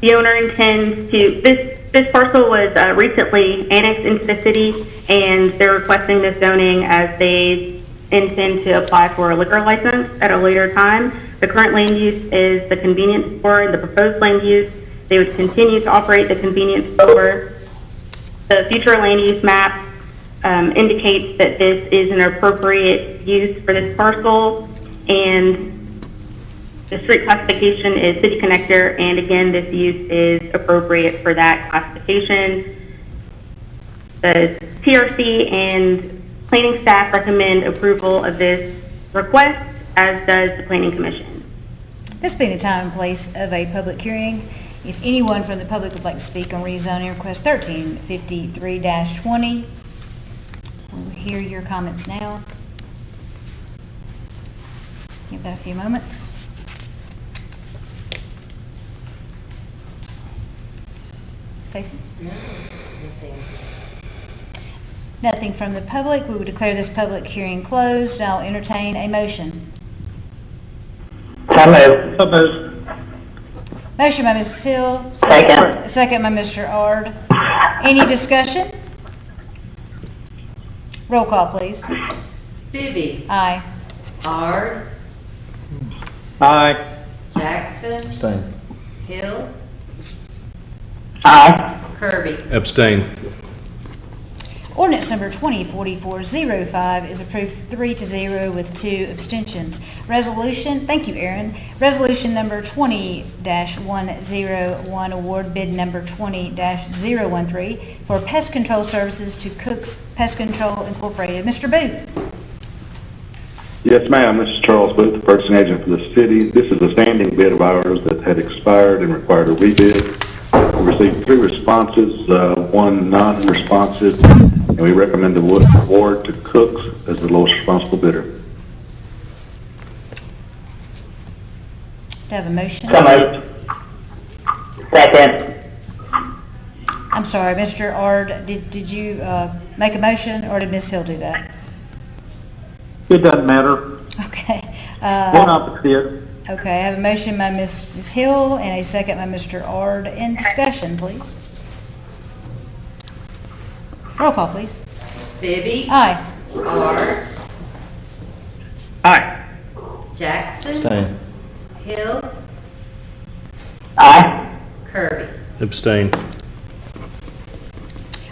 The owner intends to, this parcel was recently annexed into the city, and they're requesting this zoning as they intend to apply for a liquor license at a later time. The current land use is the convenience store. The proposed land use, they would continue to operate the convenience store. The future land use map indicates that this is an appropriate use for this parcel, and the street classification is city connector, and again, this use is appropriate for that classification. The TRC and planning staff recommend approval of this request, as does the Planning Commission. This being the time and place of a public hearing, if anyone from the public would like to speak on rezoning request 1353-20, we'll hear your comments now. Give that a few moments. Stacy? Nothing from the public. We will declare this public hearing closed. I'll entertain a motion. So moved. Motion by Mrs. Hill. Second. Second by Mr. Ard. Any discussion? Roll call, please. Bibby. Aye. Ard. Aye. Jackson. Abstain. Hill. Aye. Kirby. Abstain. Ordinance number 2044-05 is approved 3-0 with 2 abstentions. Resolution, thank you, Aaron. Resolution number 20-101, award bid number 20-013 for pest control services to Cook's Pest Control Incorporated. Mr. Booth. Yes, ma'am. This is Charles Booth, the purchasing agent for the city. This is a standing bid of ours that had expired and required a rebid. We received 3 responses, 1 non-responsive, and we recommend the award to Cook's as the lowest responsible bidder. Do I have a motion? So moved. Second. I'm sorry, Mr. Ard, did you make a motion, or did Ms. Hill do that? It doesn't matter. Okay. One opposite. Okay, I have a motion by Mrs. Hill and a second by Mr. Ard. In discussion, please. Roll call, please. Bibby. Aye. Ard. Aye. Jackson. Abstain. Hill. Aye. Kirby. Abstain.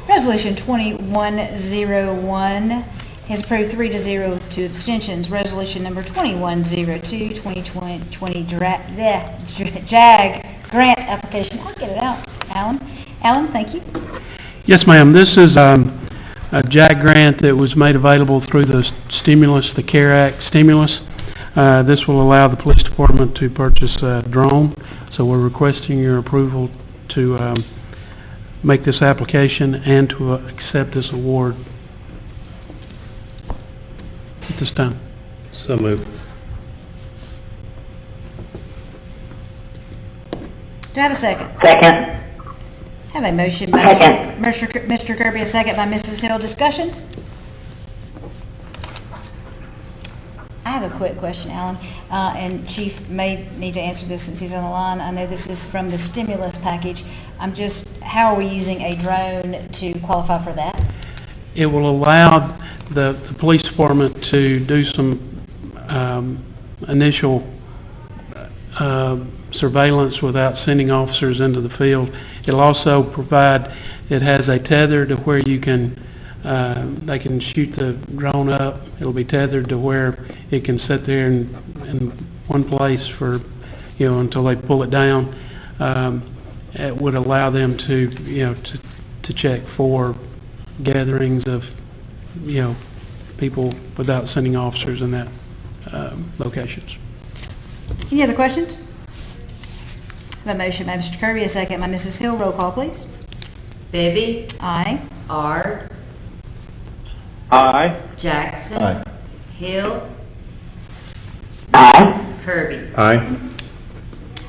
Resolution 2101 is approved 3-0 with 2 abstentions. Resolution number 2102, 2020 Jag Grant Application. I'll get it out, Alan. Alan, thank you. Yes, ma'am. This is a JAG grant that was made available through the stimulus, the CARE Act stimulus. This will allow the police department to purchase a drone. So we're requesting your approval to make this application and to accept this award at this time. So moved. Do I have a second? Second. I have a motion by Second. Mr. Kirby, a second by Mrs. Hill. Discussion? I have a quick question, Alan, and Chief may need to answer this since he's on the line. I know this is from the stimulus package. How are we using a drone to qualify for that? It will allow the police department to do some initial surveillance without sending officers into the field. It'll also provide, it has a tether to where you can, they can shoot the drone up. It'll be tethered to where it can sit there in one place for, until they pull it down. It would allow them to, to check for gatherings of, people without sending officers in that locations. Any other questions? I have a motion by Mr. Kirby, a second by Mrs. Hill. Roll call, please. Bibby. Aye. Ard. Aye. Jackson. Aye. Hill. Aye. Kirby. Aye.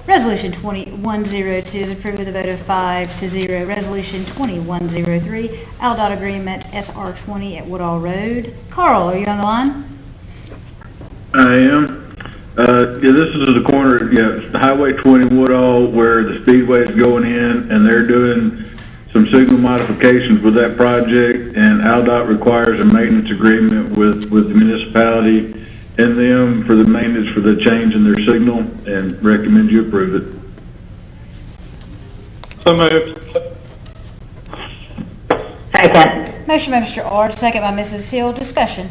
Resolution 2102 is approved with a vote of 5-0. Resolution 2103, ALDOT Agreement SR20 at Woodall Road. Carl, are you on the line? I am. This is the corner, Highway 20 Woodall, where the speedway is going in, and they're doing some signal modifications with that project, and ALDOT requires a maintenance agreement with the municipality and them for the maintenance for the change in their signal, and recommend you approve it. So moved. Second. Motion by Mr. Ard, second by Mrs. Hill. Discussion.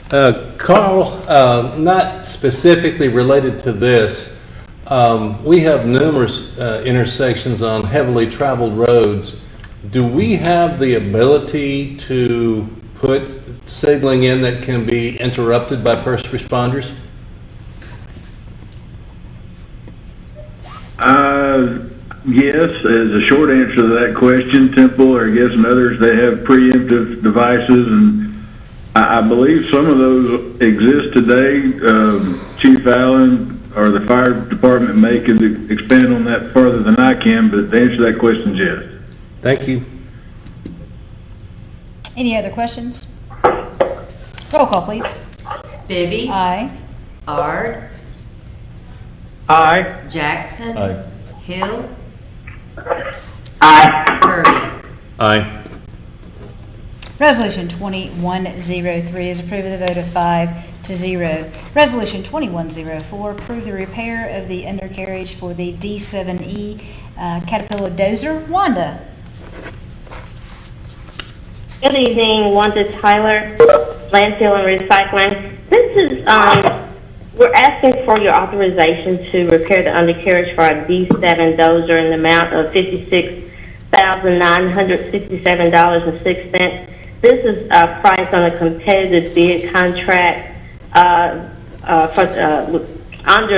Carl, not specifically related to this, we have numerous intersections on heavily traveled roads. Do we have the ability to put signaling in that can be interrupted by first responders? Yes, as a short answer to that question, Temple, or I guess and others, they have preemptive devices, and I believe some of those exist today. Chief Allen or the fire department may can expand on that further than I can, but to answer that question, yes. Thank you. Any other questions? Roll call, please. Bibby. Aye. Ard. Aye. Jackson. Aye. Hill. Aye. Kirby. Aye. Resolution 2103 is approved with a vote of 5-0. Resolution 2104, approve the repair of the undercarriage for the D7E Caterpillar dozer. Wanda. Good evening, Wanda Tyler, Landfill and Recycling. This is, we're asking for your authorization to repair the undercarriage for our D7 dozer in the amount of $56,967.06. This is priced on a competitive bid contract under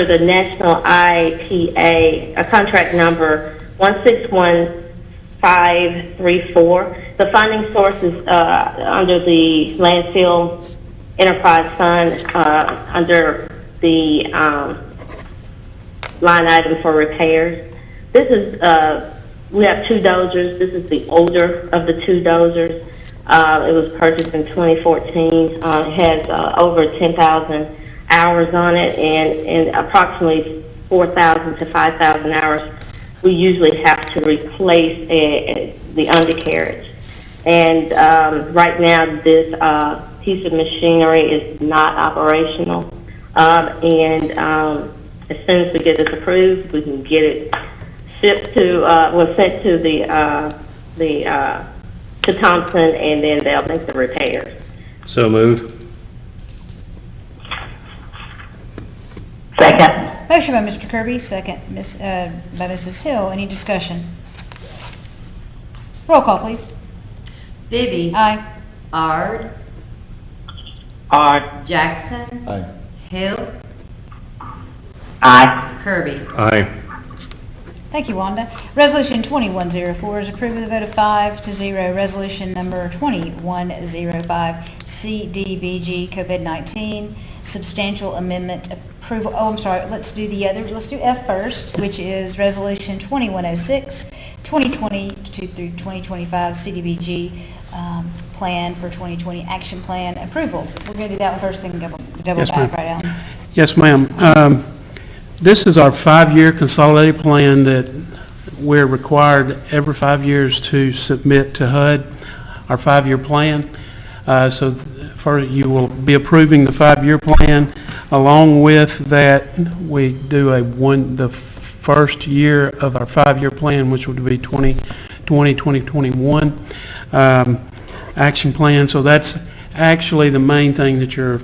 the National IPA, contract number 161534. The funding source is under the Landfill Enterprise Fund under the line item for repairs. This is, we have two dozers. This is the older of the two dozers. It was purchased in 2014. It has over 10,000 hours on it and approximately 4,000 to 5,000 hours. We usually have to replace the undercarriage. And right now this piece of machinery is not operational. And as soon as we get this approved, we can get it shipped to, sent to to Thompson, and then they'll make the repairs. So moved. Second. Motion by Mr. Kirby, second by Mrs. Hill. Any discussion? Roll call, please. Bibby. Aye. Ard. Aye. Jackson. Aye. Hill. Aye. Kirby. Aye. Thank you, Wanda. Resolution 2104 is approved with a vote of 5-0. Resolution number 2105, CDBG COVID-19, substantial amendment approval. Oh, I'm sorry. Let's do the other. Let's do F first, which is Resolution 2106, 2020 through 2025 CDBG plan for 2020 action plan approval. We're going to do that one first, then double Yes, back, ma'am. right, Alan? Yes, ma'am. This is our 5-year consolidated plan that we're required every 5 years to submit to HUD, our 5-year plan. So you will be approving the 5-year plan. Along with that, we do the first year of our 5-year plan, which would be 2021 action plan. So that's actually the main thing that you're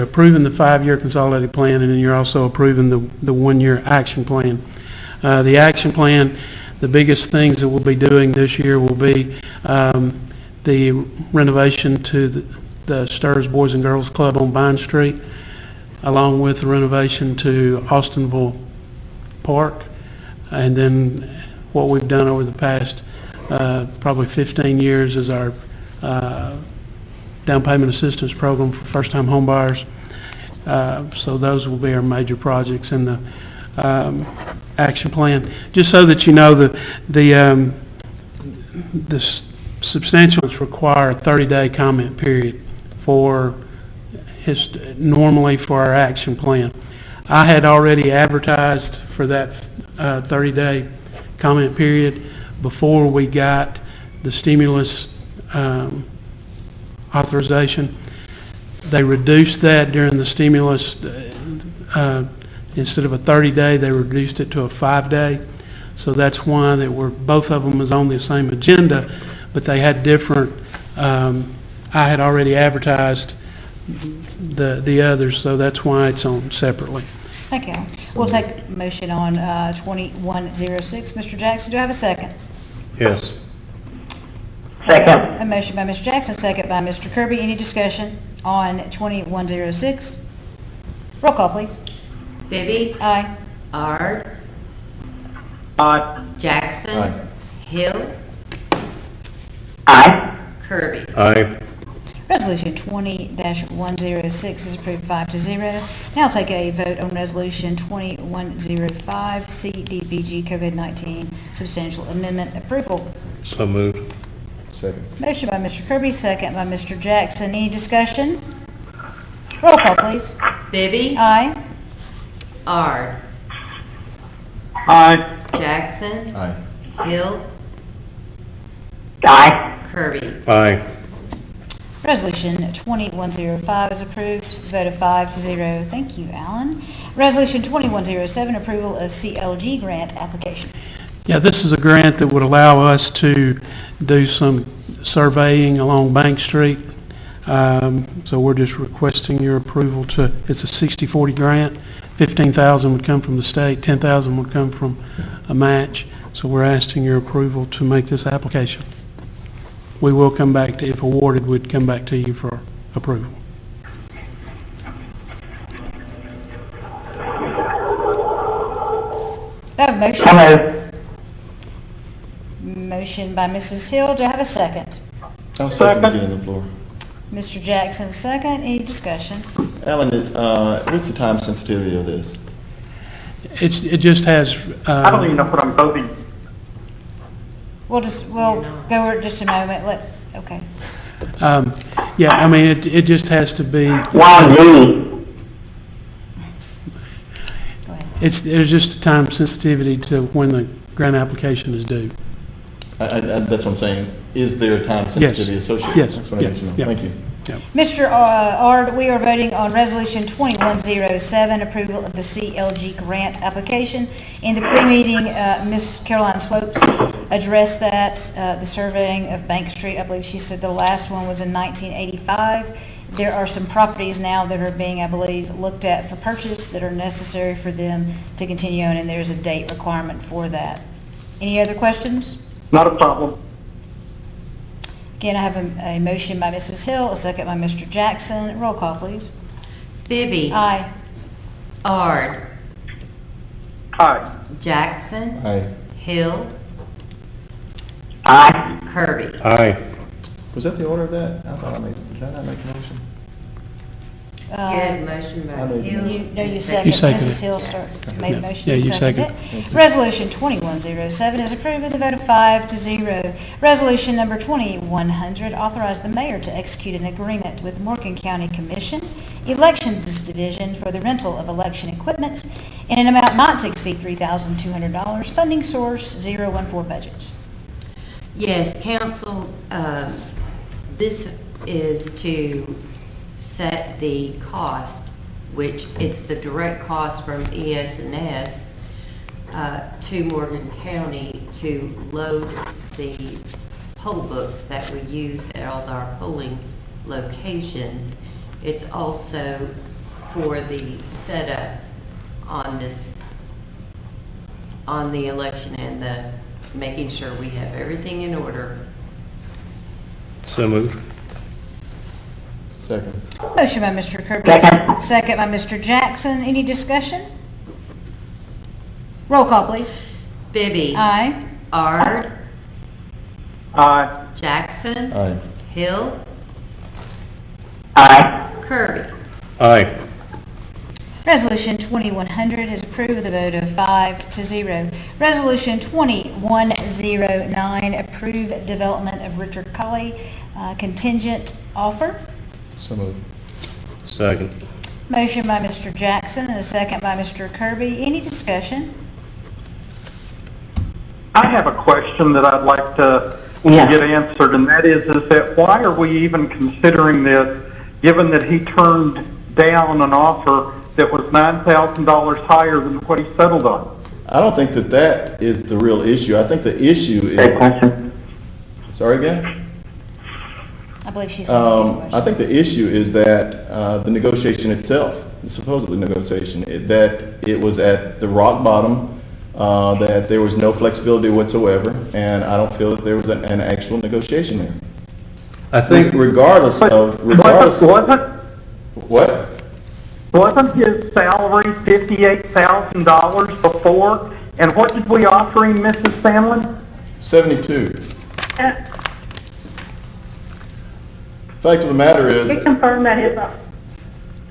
approving the 5-year consolidated plan, and then you're also approving the 1-year action plan. The action plan, the biggest things that we'll be doing this year will be the renovation to the Stirs Boys and Girls Club on Vine Street, along with the renovation to Austinville Park, and then what we've done over the past probably 15 years is our down payment assistance program for first-time home buyers. So those will be our major projects in the action plan. Just so that you know, the substantials require a 30-day comment period normally for our action plan. I had already advertised for that 30-day comment period before we got the stimulus authorization. They reduced that during the stimulus. Instead of a 30-day, they reduced it to a 5-day. So that's why both of them is on the same agenda, but they had different I had already advertised the others, so that's why it's on separately. Thank you. We'll take a motion on 2106. Mr. Jackson, do I have a second? Yes. Second. A motion by Mr. Jackson, second by Mr. Kirby. Any discussion on 2106? Roll call, please. Bibby. Aye. Ard. Aye. Jackson. Aye. Hill. Aye. Kirby. Aye. Resolution 20-106 is approved 5-0. Now I'll take a vote on Resolution 2105, CDBG COVID-19 Substantial Amendment Approval. So moved. Second. Motion by Mr. Kirby, second by Mr. Jackson. Any discussion? Roll call, please. Bibby. Aye. Ard. Aye. Jackson. Aye. Hill. Aye. Kirby. Aye. Resolution 2105 is approved, vote of 5-0. Thank you, Alan. Resolution 2107, approval of CLG grant application. Yeah, this is a grant that would allow us to do some surveying along Bank Street. So we're just requesting your approval to, it's a 60-40 grant. 15,000 would come from the state, 10,000 would come from a match. So we're asking your approval to make this application. We will come back to, if awarded, we'd come back to you for approval. Do I have a motion? So moved. Motion by Mrs. Hill. Do I have a second? I'll second again on the floor. Mr. Jackson, second. Any discussion? Alan, what's the time sensitivity of this? It just has, I don't even know what I'm voting. We'll go over it just a moment. Okay. yeah, I mean, it just has to be, One G. Go ahead. there's just a time sensitivity to when the grant application is due. That's what I'm saying. Is there a time sensitivity associated? Yes. That's what I need to know. Yeah. Thank you. Mr. Ard, we are voting on Resolution 2107, approval of the CLG grant application. In the pre-meeting, Ms. Caroline Swopes addressed that, the surveying of Bank Street. I believe she said the last one was in 1985. There are some properties now that are being, I believe, looked at for purchase that are necessary for them to continue on, and there's a date requirement for that. Any other questions? Not a problem. Again, I have a motion by Mrs. Hill, a second by Mr. Jackson. Roll call, please. Bibby. Aye. Ard. Aye. Jackson. Aye. Hill. Aye. Kirby. Aye. Was that the order of that? I thought did I not make a motion? You had a motion by I made the Hill. You You second. seconded Mrs. it. Hill made the motion. Yeah, you seconded it. Resolution 2107 is approved with a vote of 5-0. Resolution number 2100, authorize the mayor to execute an agreement with Morgan County Commission Elections Division for the rental of election equipment in an amount not to exceed $3,200. Funding source 014 budget. Yes, council, this is to set the cost, which it's the direct cost from ES&S to Morgan County to load the poll books that we use at all our polling locations. It's also for the setup on the election and the making sure we have everything in order. So moved. Second. Motion by Mr. Kirby, second by Mr. Jackson. Any discussion? Roll call, please. Bibby. Aye. Ard. Aye. Jackson. Aye. Hill. Aye. Kirby. Aye. Resolution 2100 is approved with a vote of 5-0. Resolution 2109, approve development of Richard Colley contingent offer. So moved. Second. Motion by Mr. Jackson and a second by Mr. Kirby. Any discussion? I have a question that I'd like to get answered, and that is that why are we even considering this, given that he turned down an offer that was $9,000 higher than what he settled on? I don't think that is the real issue. I think the issue is... Great question. Sorry again? I believe she said the question. I think the issue is that the negotiation itself, the supposedly negotiation, that it was at the rock bottom, that there was no flexibility whatsoever, and I don't feel that there was an actual negotiation there. I think Regardless of, what? Wasn't his salary $58,000 before? And what did we offer him, Mrs. Sandlin? 72. Fact of the matter is, He confirmed that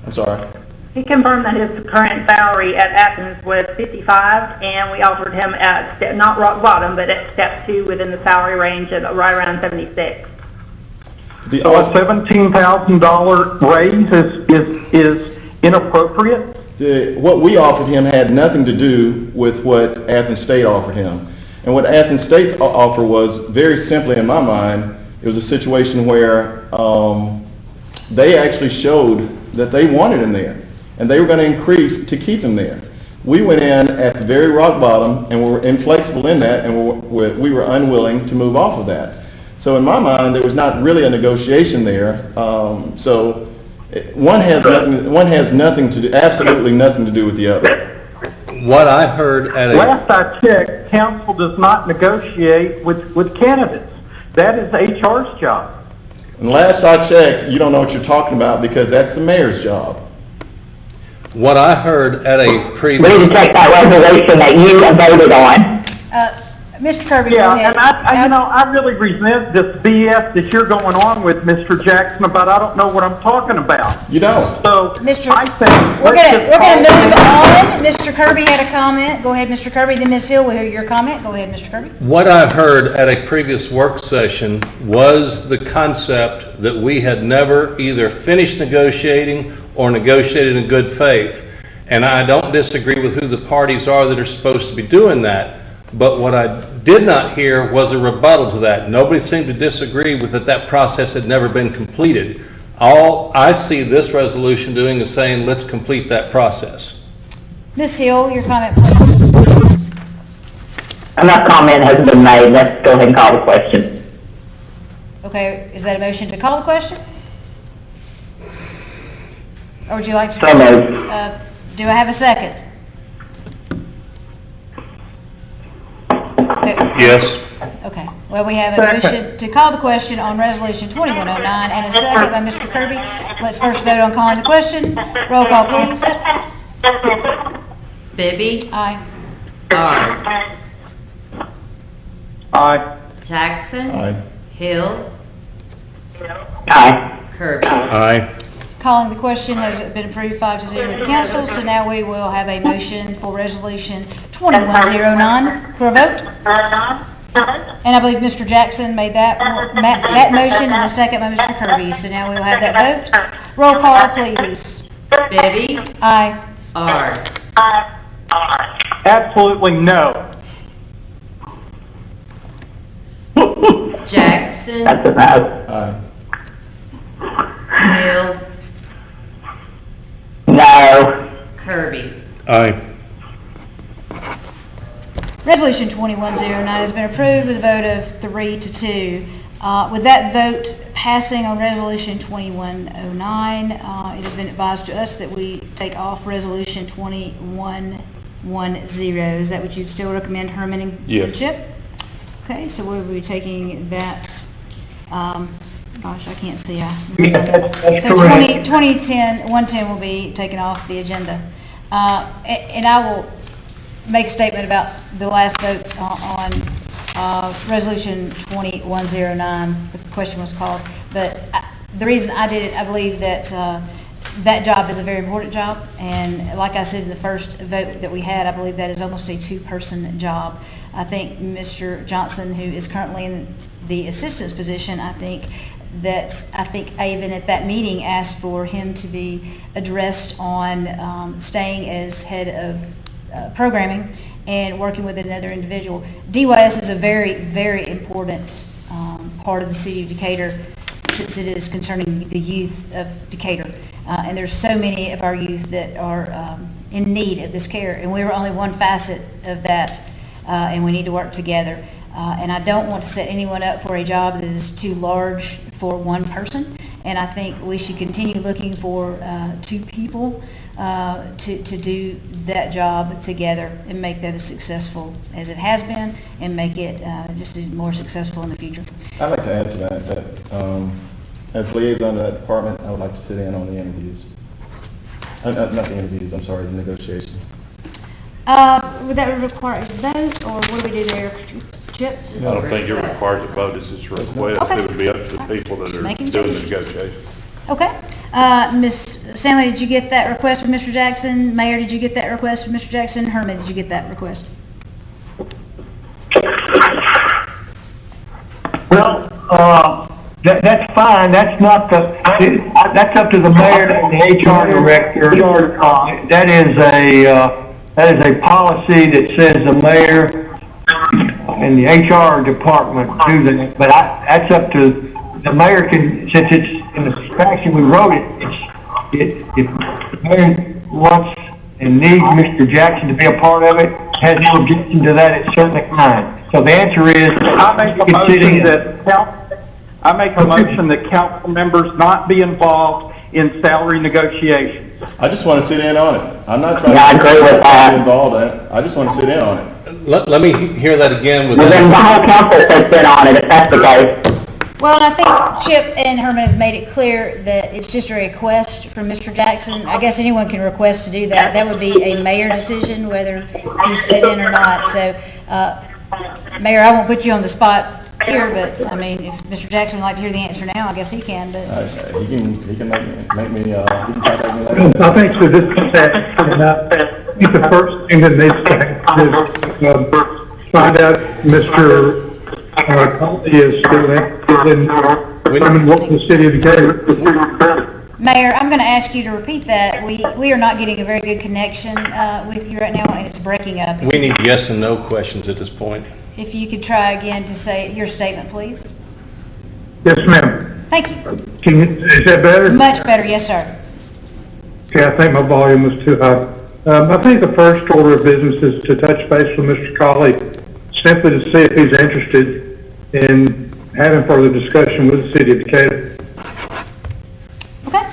I'm sorry. he confirmed that his current salary at Athens was 55, and we offered him at step, not rock bottom, but at step 2 within the salary range at right around 76. So a $17,000 raise is inappropriate? What we offered him had nothing to do with what Athens State offered him. And what Athens State's offer was, very simply in my mind, it was a situation where they actually showed that they wanted him there, and they were going to increase to keep him there. We went in at the very rock bottom, and we were inflexible in that, and we were unwilling to move off of that. So in my mind, there was not really a negotiation there. So one has nothing to do, absolutely nothing to do with the other. what I heard at a... Last I checked, council does not negotiate with candidates. That is HR's job. And last I checked, you don't know what you're talking about because that's the mayor's job. What I heard at a previous... We need to check that resolution that you voted on. Mr. Kirby, go Yeah, ahead. and I really resent this BS that you're going on with Mr. Jackson about I don't know what I'm talking about. You don't. So, Mr. I think... We're gonna move on. Mr. Kirby had a comment. Go ahead, Mr. Kirby. Then Ms. Hill will hear your comment. Go ahead, Mr. Kirby. What I heard at a previous work session was the concept that we had never either finished negotiating or negotiated in good faith. And I don't disagree with who the parties are that are supposed to be doing that. But what I did not hear was a rebuttal to that. Nobody seemed to disagree with that process had never been completed. All I see this resolution doing is saying, let's complete that process. Ms. Hill, your comment, please. Enough comment has been made. Let's go ahead and call the question. Okay, is that a motion to call the question? Or would you like to? So moved. Do I have a second? Okay. Yes. Okay, well, we have a motion to call the question on Resolution 2109 and a second by Mr. Kirby. Let's first vote on calling the question. Roll call, please. Bibby, Aye. Ard, Aye. Jackson, Aye. Hill, Aye. Kirby. Aye. Calling the question has been approved 5-0 with the council, so now we will have a motion for Resolution 2109 for a vote. And I believe Mr. Jackson made that motion and a second by Mr. Kirby, so now we will have that vote. Roll call, please. Bibby, Aye. Ard, Absolutely no. Jackson, That's a no. Aye. Hill, No. Kirby. Aye. Resolution 2109 has been approved with a vote of 3-2. With that vote passing on Resolution 2109, it has been advised to us that we take off Resolution 2110. Is that what you'd still recommend, Herman and Yes. Chip? Okay, so we'll be taking that, gosh, I can't see. That's So correct. 110 will be taken off the agenda. And I will make a statement about the last vote on Resolution 2109. The question was called. But the reason I did it, I believe that that job is a very important job. And like I said in the first vote that we had, I believe that is almost a two-person job. I think Mr. Johnson, who is currently in the assistant's position, I think I even at that meeting asked for him to be addressed on staying as head of programming and working with another individual. DYS is a very, very important part of the city of Decatur since it is concerning the youth of Decatur. And there's so many of our youth that are in need of this care, and we were only one facet of that, and we need to work together. And I don't want to set anyone up for a job that is too large for one person. And I think we should continue looking for 2 people to do that job together and make that as successful as it has been and make it just more successful in the future. I'd like to add to that as liaison to that department, I would like to sit in on the interviews. Not the interviews, I'm sorry, the negotiation. Would that require a vote, or what do we do there, Chip? I don't think you're required to vote, it's just a request. Okay. It would be up to the people that are Making doing the changes. negotiation. Okay. Ms. Stanley, did you get that request from Mr. Jackson? Mayor, did you get that request from Mr. Jackson? Herman, did you get that request? Well, that's fine, that's not that's up to the mayor and the HR director. That is a policy that says the mayor and the HR department do that, but that's up to, the mayor can, since it's in the fashion we wrote it, if the mayor wants and needs Mr. Jackson to be a part of it, has no objection to that, it's certainly fine. So the answer is, I make a motion that council members not be involved in salary negotiations. I just want to sit in on it. I'm not trying I agree with that. be involved in it. I just want to sit in on it. Let me hear that again with Well, then the whole council sits in on it, if that's the case. Well, and I think Chip and Herman have made it clear that it's just a request from Mr. Jackson. I guess anyone can request to do that. That would be a mayor decision, whether he's sit in or not. So, Mayor, I won't put you on the spot here, but, I mean, if Mr. Jackson would like to hear the answer now, I guess he can, but. He can make me, he can contact me later. I think so this is that, and I think the first thing that needs to happen is find out Mr. Conley is doing, and what the city of Decatur. Mayor, I'm going to ask you to repeat that. We are not getting a very good connection with you right now, and it's breaking up. We need yes and no questions at this point. If you could try again to say your statement, please. Yes, ma'am. Thank you. Is that better? Much better, yes, sir. Okay, I think my volume was too high. I think the first order of business is to touch base with Mr. Colley, simply to see if he's interested in having further discussion with the city of Decatur. Okay.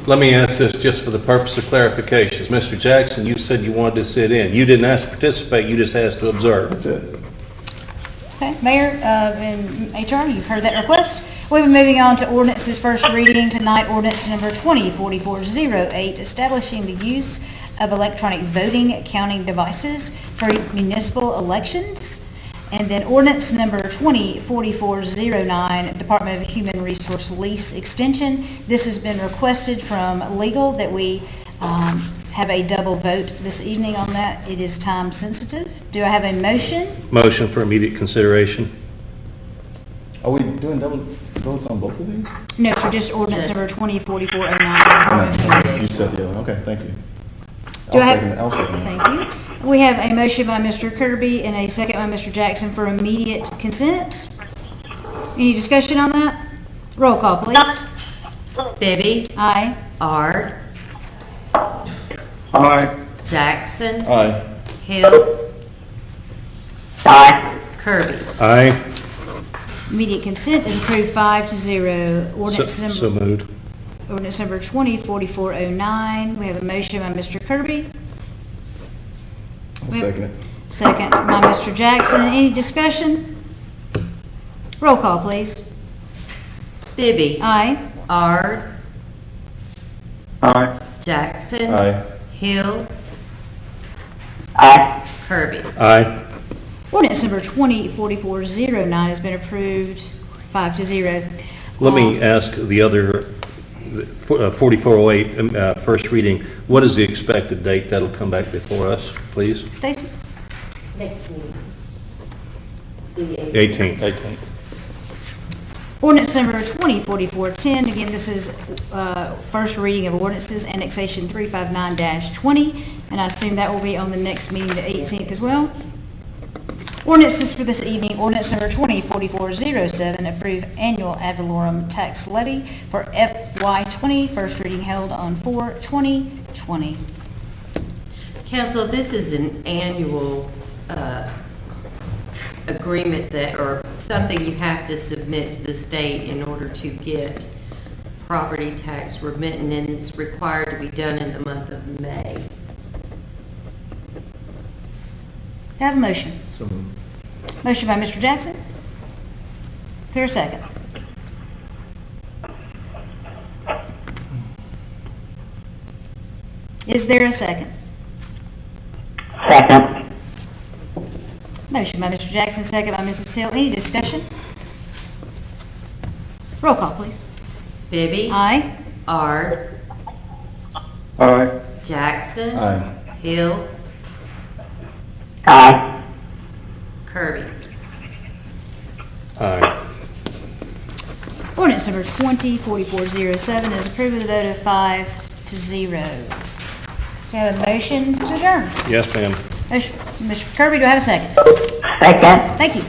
Let me ask this just for the purpose of clarification. Mr. Jackson, you said you wanted to sit in. You didn't ask to participate, you just asked to observe. That's it. Okay, Mayor and HR, you've heard that request. We'll be moving on to ordinances first reading tonight. Ordinance number 204408, establishing the use of electronic voting counting devices for municipal elections. And then ordinance number 204409, Department of Human Resource lease extension. This has been requested from legal that we have a double vote this evening on that. It is time sensitive. Do I have a motion? Motion for immediate consideration. Are we doing double votes on both of these? No, sir, just ordinance number 204409. You said the other one. Okay, thank you. Do I I'll second it. Thank you. We have a motion by Mr. Kirby and a second by Mr. Jackson for immediate consent. Any discussion on that? Roll call, please. Bibby. Aye. Ard. Aye. Jackson. Aye. Hill. Aye. Kirby. Aye. Immediate consent is approved 5-0. Ordinance So number, moved. ordinance number 204409. We have a motion by Mr. Kirby. I'll second it. Second by Mr. Jackson. Any discussion? Roll call, please. Bibby. Aye. Ard. Aye. Jackson. Aye. Hill. Aye. Kirby. Aye. Ordinance number 204409 has been approved 5-0. Let me ask the other, 4408, first reading, what is the expected date that'll come back before us, please? Stacy? Next meeting. 18th. Ordinance number 204410, again, this is first reading of ordinances, annexation 359-20, and I assume that will be on the next meeting, the 18th as well. Ordinances for this evening, ordinance number 204407, approve annual ad valorem tax levy for FY20, first reading held on 4/20/20. Council, this is an annual agreement that, or something you have to submit to the state in order to get property tax remittance, and it's required to be done in the month of May. Do I have a motion? Motion by Mr. Jackson. Is there a second? Is there a second? Second. Motion by Mr. Jackson, second by Mrs. Hill. Any discussion? Roll call, please. Bibby? Aye. Ard? Aye. Jackson? Aye. Hill? Aye. Kirby? Aye. Ordinance number 204407 is approved with a vote of 5-0. Do I have a motion to adjourn? Yes, ma'am. Motion, Mr. Kirby, do I have a second? Second. Thank you.